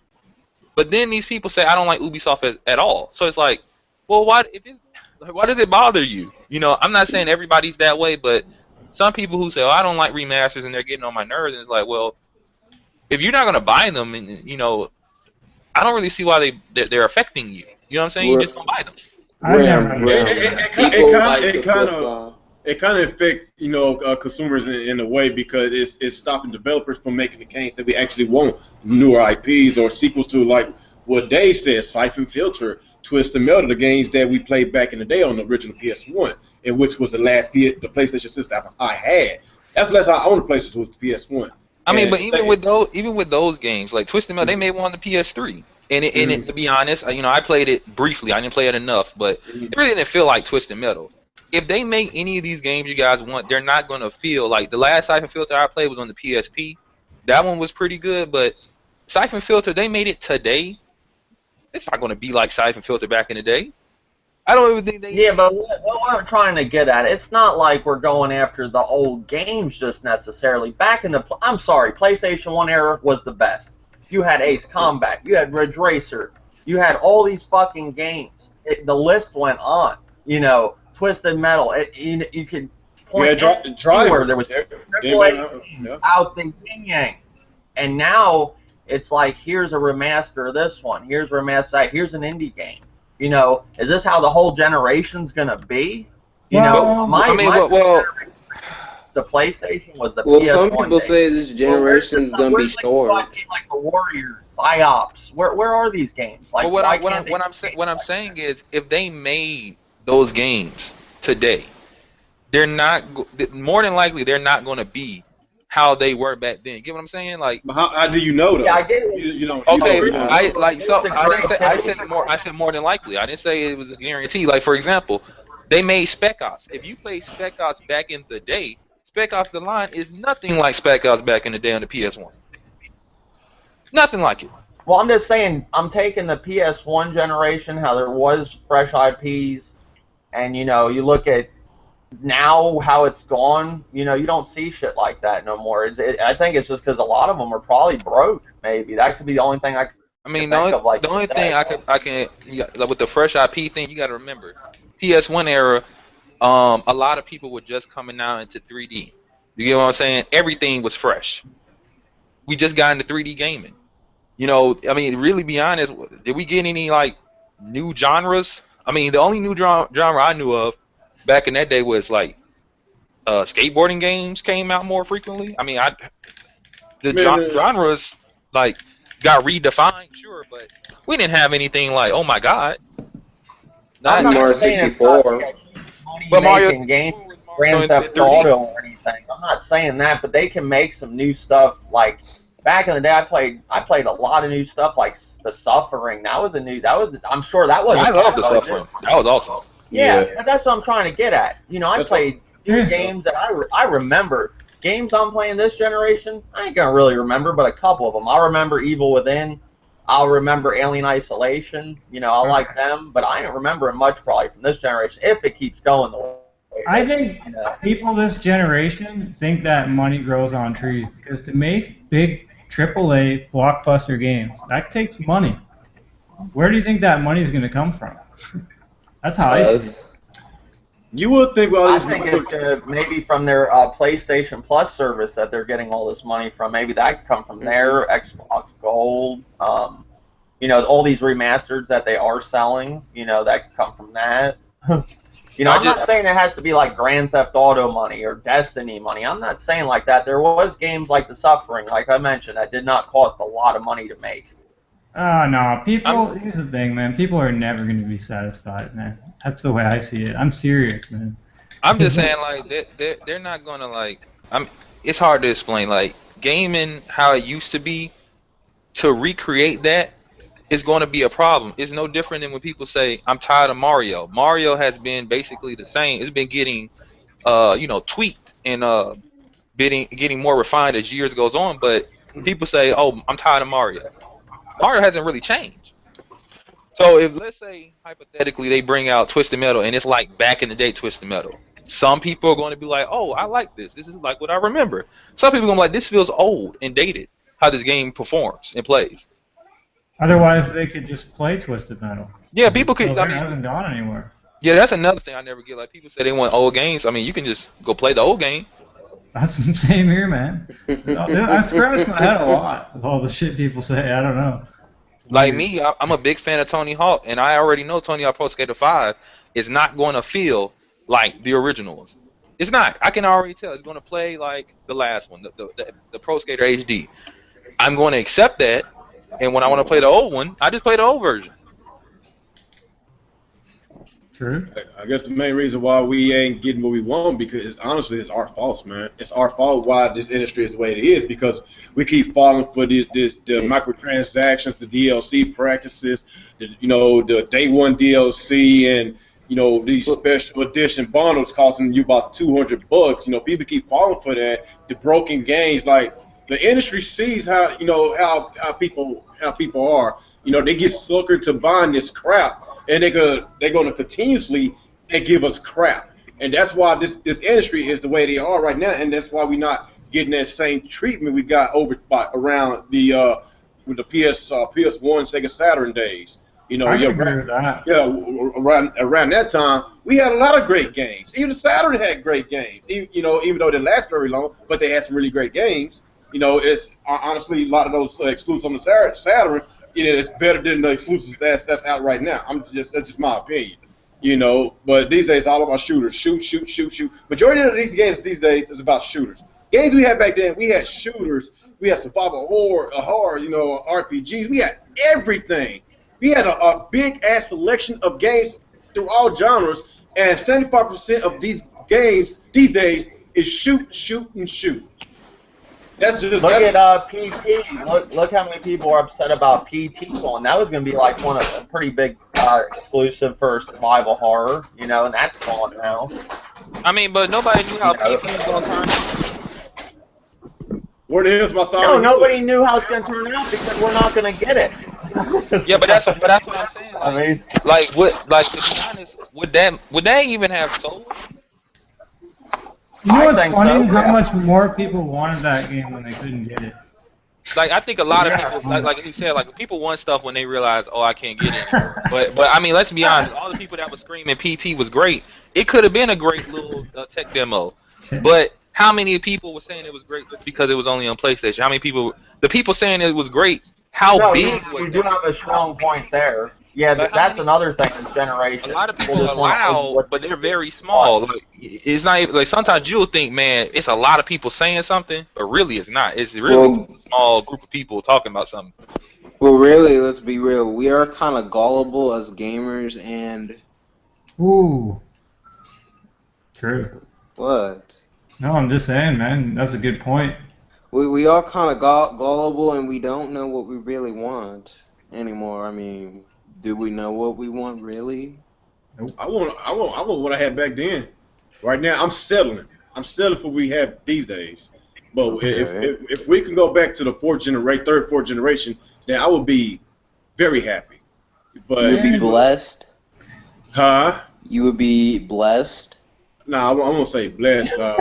S3: But then these people say, I don't like Ubisoft at all. So it's like, well, why does it bother you? I'm not saying everybody's that way, but some people who say, oh, I don't like remasters and they're getting on my nerves, and it's like, well, if you're not going to buy them, and I don't really see why they're affecting you. You know what I'm saying? You just don't buy them.
S7: I never.
S5: It kind of affect consumers in a way because it's stopping developers from making the games that we actually want, newer IPs or sequels to, like what Dave said, Siphon Filter, Twisted Metal, the games that we played back in the day on the original PS1, and which was the last the PlayStation system I had. That's the last I owned the PlayStation was the PS1.
S8: I mean, but even with those games, like Twisted Metal, they made one on the PS3. And it, to be honest, I played it briefly. I didn't play it enough, but it really didn't feel like Twisted Metal. If they make any of these games you guys want, they're not going to feel like the last Siphon Filter I played was on the PSP. That one was pretty good, but Siphon Filter, they made it today. It's not going to be like Siphon Filter back in the day. I don't even think they...
S6: Yeah, but what we're trying to get at, it's not like we're going after the old games just necessarily. Back in the... I'm sorry, PlayStation 1 era was the best. You had Ace Combat, you had Ridge Racer, you had all these fucking games. The list went on. Twisted Metal. You could point anywhere. There was AAA games out the yin-yang. And now it's like, here's a remaster of this one. Here's a remaster of that. Here's an indie game. Is this how the whole generation's going to be? The PlayStation was the PS1.
S9: Well, some people say this generation's going to be short.
S6: Like the Warriors, Psyops. Where are these games? Like,
S8: what I'm saying is, if they made those games today, they're not more than likely they're not going to be how they were back then. Get what I'm saying? Like,
S5: how do you know though?
S6: Yeah, I get it.
S8: I said more than likely. I didn't say it was a guarantee. Like, for example, they made Spec Ops. If you played Spec Ops back in the day, Spec Ops The Line is nothing like Spec Ops back in the day on the PS1. Nothing like it.
S6: Well, I'm just saying, I'm taking the PS1 generation, how there was fresh IPs, and you look at now how it's gone. You don't see shit like that no more. I think it's just because a lot of them are probably broke. Maybe that could be the only thing I mean,
S8: the only thing I can with the fresh IP thing, you got to remember, PS1 era, a lot of people were just coming out into 3D. You get what I'm saying? Everything was fresh. We just got into 3D gaming. Really be honest, did we get any like new genres? I mean, the only new genre I knew of back in that day was like skateboarding games came out more frequently. I mean, genres like got redefined, sure, but we didn't have anything like, oh my god.
S9: Not Mario 64.
S6: But Mario games, Grand Theft Auto or anything. I'm not saying that, but they can make some new stuff. Like back in the day, I played a lot of new stuff like The Suffering. I'm sure that was.
S8: I love The Suffering. That was awesome.
S6: Yeah, that's what I'm trying to get at. I played games that I remember. Games I'm playing this generation, I ain't gonna really remember, but a couple of them. I remember Evil Within. I'll remember Alien Isolation. I like them, but I ain't remembering much probably from this generation if it keeps going the way.
S7: I think people this generation think that money grows on trees because to make big AAA blockbuster games, that takes money. Where do you think that money is going to come from? That's how I see it.
S5: You would think
S6: I think it's maybe from their PlayStation Plus service that they're getting all this money from. Maybe that could come from their Xbox Gold. All these remasters that they are selling, that could come from that. I'm not saying it has to be like Grand Theft Auto money or Destiny money. I'm not saying like that. There was games like The Suffering, like I mentioned, that did not cost a lot of money to make.
S7: No, here's the thing, man. People are never going to be satisfied, man. That's the way I see it. I'm serious, man.
S8: I'm just saying, like, they're not going to, like, it's hard to explain, like, gaming how it used to be, to recreate that is going to be a problem. It's no different than when people say, I'm tired of Mario. Mario has been basically the same. It's been getting, tweaked and getting more refined as years goes on, but people say, oh, I'm tired of Mario. Mario hasn't really changed. So if, let's say, hypothetically, they bring out Twisted Metal and it's like back in the day Twisted Metal, some people are going to be like, oh, I like this. This is like what I remember. Some people are going to be like, this feels old and dated, how this game performs and plays.
S7: Otherwise, they could just play Twisted Metal.
S8: Yeah, people could.
S7: It hasn't gone anywhere.
S8: Yeah, that's another thing I never get. Like, people say they want old games. I mean, you can just go play the old game.
S7: That's the same here, man. I scratch my head a lot with all the shit people say. I don't know.
S8: Like me, I'm a big fan of Tony Hawk, and I already know Tony Hawk Pro Skater 5 is not going to feel like the original ones. It's not. I can already tell. It's going to play like the last one, the Pro Skater HD. I'm going to accept that, and when I want to play the old one, I just play the old version.
S7: True.
S5: I guess the main reason why we ain't getting what we want because honestly it's our fault, man. It's our fault why this industry is the way it is because we keep falling for the microtransactions, the DLC practices, the day one DLC, and these special edition bundles costing you about $200. People keep falling for that. The broken games, like the industry sees how how people are. They get suckered to buying this crap. And they're gonna continuously give us crap, and that's why this industry is the way they are right now, and that's why we're not getting that same treatment we got around the with the PS1 Sega Saturn days. Around that time we had a lot of great games. Even the Saturn had great games. Even though they didn't last very long, but they had some really great games. It's honestly a lot of those exclusives on the Saturn. It's better than the exclusives that's out right now. That's just my opinion. But these days, it's all about shooters. Shoot. Majority of these games these days is about shooters. Games we had back then, we had shooters. We had survival horror, RPGs. We had everything. We had a big-ass selection of games through all genres, and 75% of these games these days is shoot. That's just
S6: look at PT. Look how many people are upset about PT going. That was going to be like one of a pretty big exclusive for survival horror, and that's gone now.
S3: I mean, but nobody knew how PT was going to turn out.
S5: Where the hell's my song?
S6: No, nobody knew how it's going to turn out because we're not going to get it.
S3: Yeah, but that's what I'm saying. Like,
S6: I mean,
S3: to be honest, would that even have sold?
S7: What's funny is how much more people wanted that game when they couldn't get it.
S3: Like I think a lot of people, like he said, like people want stuff when they realize, oh, I can't get it anymore. But I mean, let's be honest. All the people that were screaming PT was great. It could have been a great little tech demo. But how many people were saying it was great just because it was only on PlayStation? How many people? The people saying it was great. How big was it?
S6: You do have a strong point there. Yeah, that's another thing this generation.
S3: A lot of people are loud, but they're very small. Like, it's not even, like sometimes you'll think, man, it's a lot of people saying something, but really it's not. It's really a small group of people talking about something.
S4: Well, really, let's be real. We are kind of gullible as gamers, and
S7: ooh, true.
S4: What?
S7: No, I'm just saying, man. That's a good point.
S4: We are kind of gullible, and we don't know what we really want anymore. I mean. Do we know what we want really?
S5: Nope. I want what I had back then. Right now, I'm settling. I'm settling for what we have these days. But if we can go back to the third, fourth generation, then I would be very happy. But
S4: you would be blessed.
S5: Huh?
S4: You would be blessed.
S5: No, I won't say blessed. I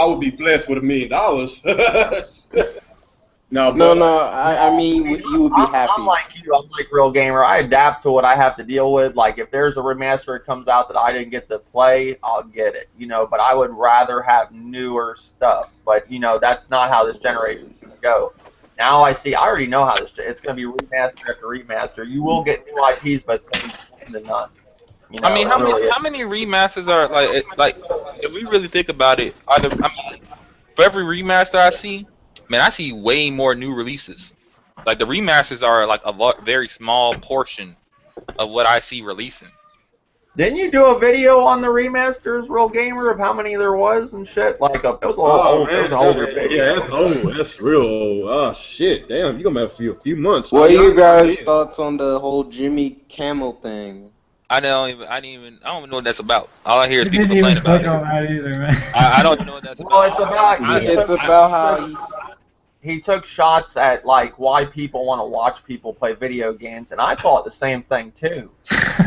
S5: would be blessed with $1 million. No,
S4: I mean, you would be happy.
S6: I'm like you. I'm like Real Gamer. I adapt to what I have to deal with. Like, if there's a remaster that comes out that I didn't get to play, I'll get it. But I would rather have newer stuff. But, that's not how this generation is going to go. Now I already know how it's going to be remaster after remaster. You will get new IPs, but it's going to be slim to none.
S3: I mean, how many remasters are, like, if we really think about it, for every remaster I see, man, I see way more new releases. Like, the remasters are like a very small portion of what I see releasing.
S6: Didn't you do a video on the remasters, Real Gamer, of how many there was and shit? Like, it was an older video.
S5: Yeah, that's old. That's real old. Oh shit, damn, you're gonna have a few months.
S4: What are you guys' thoughts on the whole Jimmy Kimmel thing?
S3: I don't even know what that's about. All I hear is people complain about it. I don't even know what that's about.
S6: Well, it's about how he took shots at, like, why people want to watch people play video games, and I thought the same thing, too.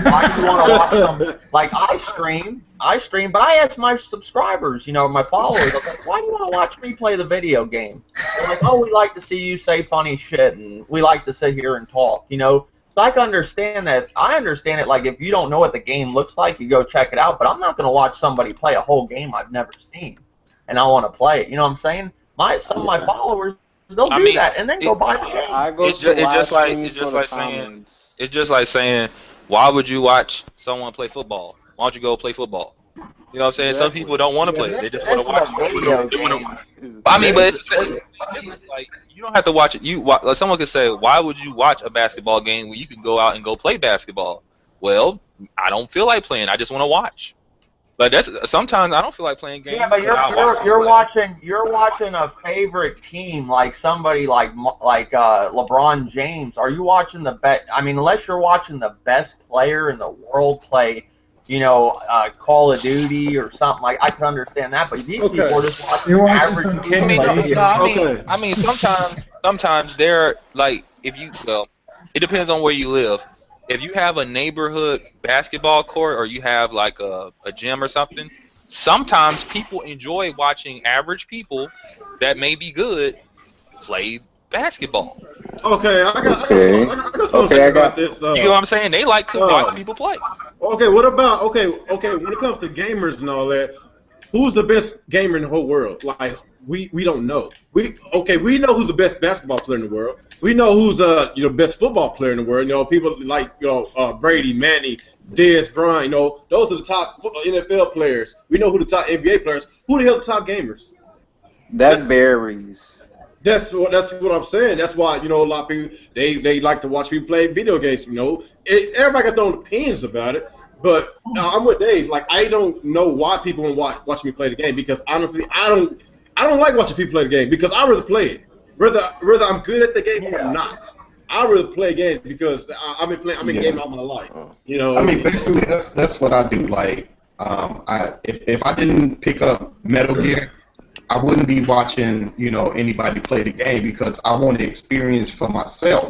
S6: Why do you want to watch them? Like, I stream, but I ask my subscribers, my followers, I'm like, why do you want to watch me play the video game? They're like, oh, we like to see you say funny shit, and we like to sit here and talk, So I can understand that. I understand it, like, if you don't know what the game looks like, you go check it out, but I'm not going to watch somebody play a whole game I've never seen, and I want to play it, you know what I'm saying? Some of my followers, They'll do that and then go buy the game.
S4: I go
S3: It's
S4: to
S3: just
S4: live
S3: like
S4: streams
S3: saying it's just like saying, why would you watch someone play football? Why don't you go play football? You know what I'm saying? Some people don't want to play it; they just want to watch it. I mean, but it's like you don't have to watch it. Like someone could say, why would you watch a basketball game when you could go out and go play basketball? Well, I don't feel like playing. I just want to watch. But sometimes I don't feel like playing games.
S6: Yeah, but you're watching a favorite team like somebody like LeBron James. Are you watching the best? I mean, unless you're watching the best player in the world play, Call of Duty or something like. I can understand that, but these people are just watching average.
S7: Some kid
S3: I mean, sometimes they're like it depends on where you live. If you have a neighborhood basketball court or you have like a gym or something, sometimes people enjoy watching average people that may be good play basketball.
S5: Okay, I got something about this.
S3: You know what I'm saying? They like to watch people play.
S5: Okay, what about when it comes to gamers and all that, who's the best gamer in the whole world? Like we don't know. We know who's the best basketball player in the world. We know who's the best football player in the world. People like Brady, Manny, Dez Bryant. Those are the top NFL players. We know who the top NBA players. Who the hell the top gamers?
S4: That varies.
S5: That's what I'm saying. That's why a lot of people they like to watch people play video games. Everybody got their own opinions about it. But I'm with Dave. Like I don't know why people want to watch me play the game because honestly I don't like watching people play the game because I rather play it. Whether I'm good at the game or I'm not. I rather play games because I've been gaming all my life.
S1: I mean, basically that's what I do. Like, if I didn't pick up Metal Gear, I wouldn't be watching anybody play the game because I want to experience for myself.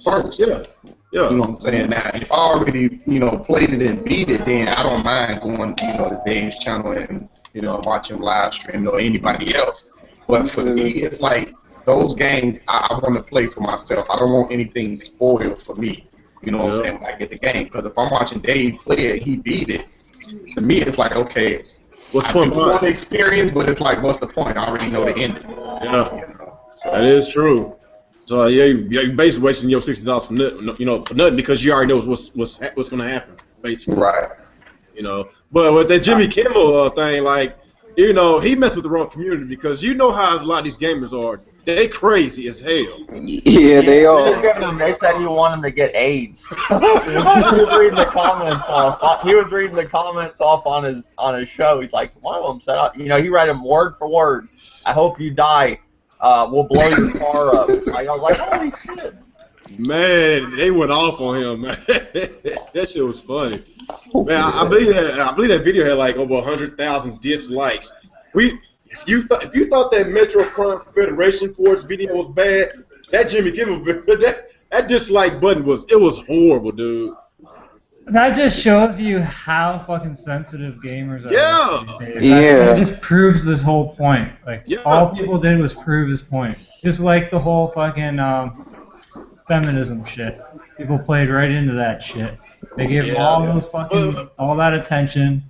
S1: First. You know what I'm saying? Now, if I already played it and beat it, then I don't mind going to Dave's channel and watching live stream or anybody else. But for me, it's like. Those games I want to play for myself. I don't want anything spoiled for me. You know what I'm saying? When I get the game, because if I'm watching Dave play it, he beat it. To me, it's like I want the experience, but it's like, what's the point? I already know the ending.
S5: Yeah, that is true. So you're basically wasting your $60 for nothing because you already know what's going to happen, basically.
S1: Right.
S5: But with that Jimmy Kimmel thing, like he messed with the wrong community because how a lot of these gamers are. They crazy as hell.
S4: Yeah, they are.
S6: They said he wanted to get AIDS. He was reading the comments off on his show. He's like, one of them said, he read him word for word. I hope you die. We'll blow your car up. I was like, holy shit.
S5: Man, they went off on him, man. That shit was funny. Man, I believe that video had like over 100,000 dislikes. If you thought that Metro Crime Federation Force video was bad, that Jimmy Kimmel that dislike button was horrible, dude.
S7: That just shows you how fucking sensitive gamers are.
S4: Yeah.
S7: It just proves this whole point. Like all people did was prove his point. Just like the whole fucking feminism shit. People played right into that shit. They gave all that attention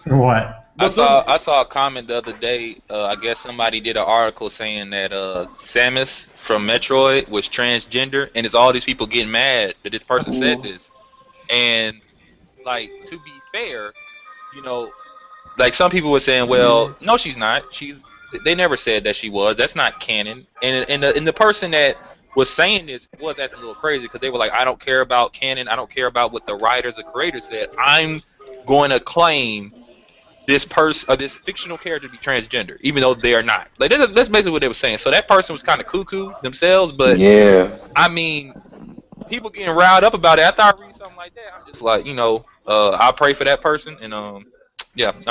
S7: for what?
S3: I saw a comment the other day. I guess somebody did an article saying that Samus from Metroid was transgender, and it's all these people getting mad that this person said this. And like, to be fair, like some people were saying, well, no, she's not. They never said that she was. That's not canon. And the person that was saying this was acting a little crazy because they were like, I don't care about canon. I don't care about what the writers or creators said. I'm going to claim this fictional character to be transgender, even though they are not. Like that's basically what they were saying. So that person was kind of cuckoo themselves, but I mean, people getting riled up about it. After I read something like that, I'm just like, I pray for that person, and I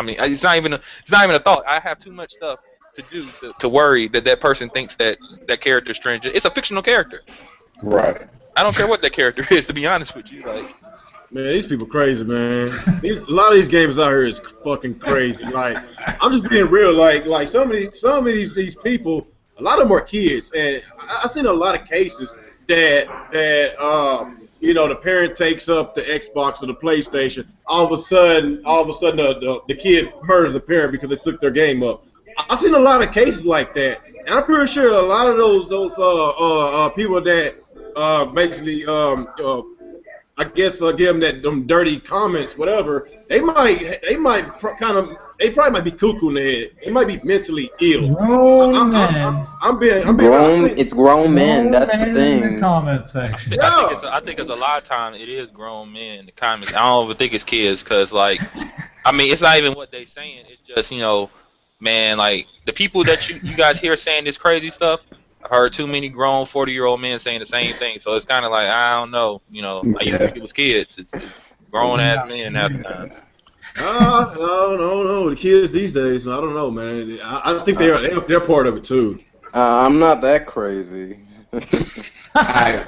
S3: mean, it's not even a thought. I have too much stuff to do to worry that person thinks that character is transgender. It's a fictional character.
S1: Right.
S3: I don't care what that character is, to be honest with you. Like.
S5: Man, these people crazy, man. A lot of these gamers out here is fucking crazy. Like, I'm just being real. Like some of these people, a lot of them are kids, and I've seen a lot of cases that the parent takes up the Xbox or the PlayStation. All of a sudden, the kid murders the parent because they took their game up. I've seen a lot of cases like that, And I'm pretty sure a lot of those people that basically I guess give them them dirty comments, whatever. They probably might be cuckoo in the head. They might be mentally ill.
S4: It's grown men. That's the thing.
S7: In the comment section.
S3: I think it's a lot of time it is grown men in the comments. I don't even think it's kids, cause like, I mean, it's not even what they saying. It's just man, like the people that you guys hear saying this crazy stuff. I've heard too many grown 40-year-old men saying the same thing, so it's kind of like I don't know. I used to think it was kids. It's grown ass men half the time.
S5: No. The kids these days, I don't know, man. I think they're part of it too.
S4: I'm not that crazy.
S1: All right,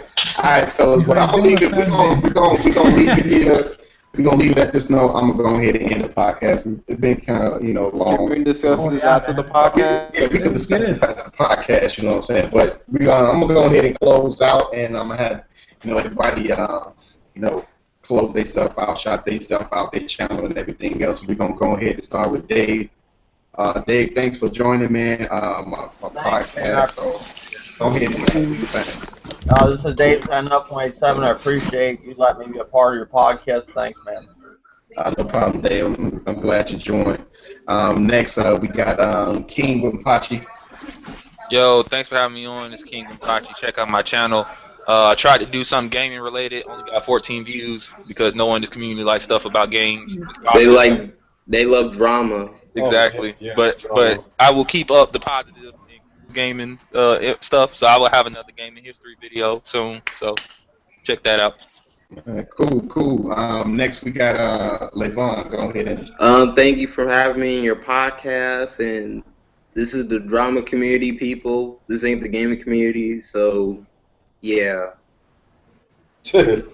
S1: fellas. But I'm gonna leave it. We're gonna leave it here. We're gonna leave it at this note. I'm gonna go ahead and end the podcast. It's been kind of long.
S4: We can discuss this after the podcast.
S1: Yeah, we can discuss this after the podcast. You know what I'm saying? But I'm gonna go ahead and close out, and I'm gonna have everybody close themselves out, shout themselves out, their channel and everything else. We're gonna go ahead and start with Dave. Dave, thanks for joining, man. My podcast. So go ahead and do your thing.
S6: This is Dave 10.7. I appreciate you letting me be a part of your podcast. Thanks, man.
S1: No problem, Dave. I'm glad you joined. Next, we got King Wimpachi.
S3: Yo, thanks for having me on. It's King Wimpachi. Check out my channel. I tried to do something gaming related. Only got 14 views because no one in this community likes stuff about games.
S9: They love drama.
S3: Exactly. But I will keep up the positive gaming stuff. So I will have another gaming history video soon. So check that out.
S1: Cool. Next we got Levon. Go ahead.
S9: Thank you for having me in your podcast. And this is the drama community, people. This ain't the gaming community. So yeah.
S1: Right.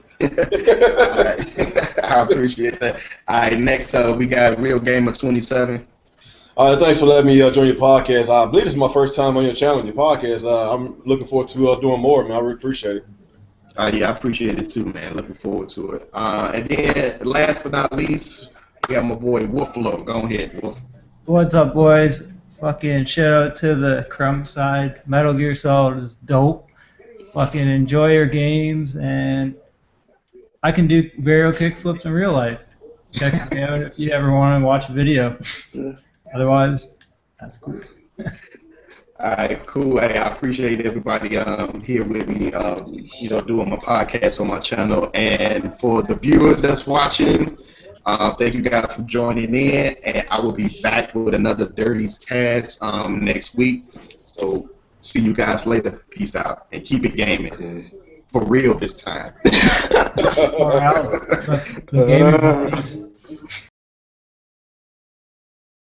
S1: I appreciate that. All right, next we got Real Gamer 27.
S5: Thanks for letting me join your podcast. I believe this is my first time on your channel, your podcast. I'm looking forward to doing more, man. I really appreciate it.
S1: Yeah, I appreciate it too, man. Looking forward to it. And then, last but not least, we got my boy Wolflo. Go ahead, Wolf.
S7: What's up, boys? Fucking shout out to the Crumb side. Metal Gear Solid is dope. Fucking enjoy your games, and I can do varial kickflips in real life. Check me out if you ever want to watch a video. Otherwise, that's cool.
S1: Alright, cool. Hey, I appreciate everybody here with me, doing my podcast on my channel. And for the viewers that's watching, thank you guys for joining in. And I will be back with another Dirty's Cast next week. So see you guys later. Peace out and keep it gaming. For real this time.
S7: The gaming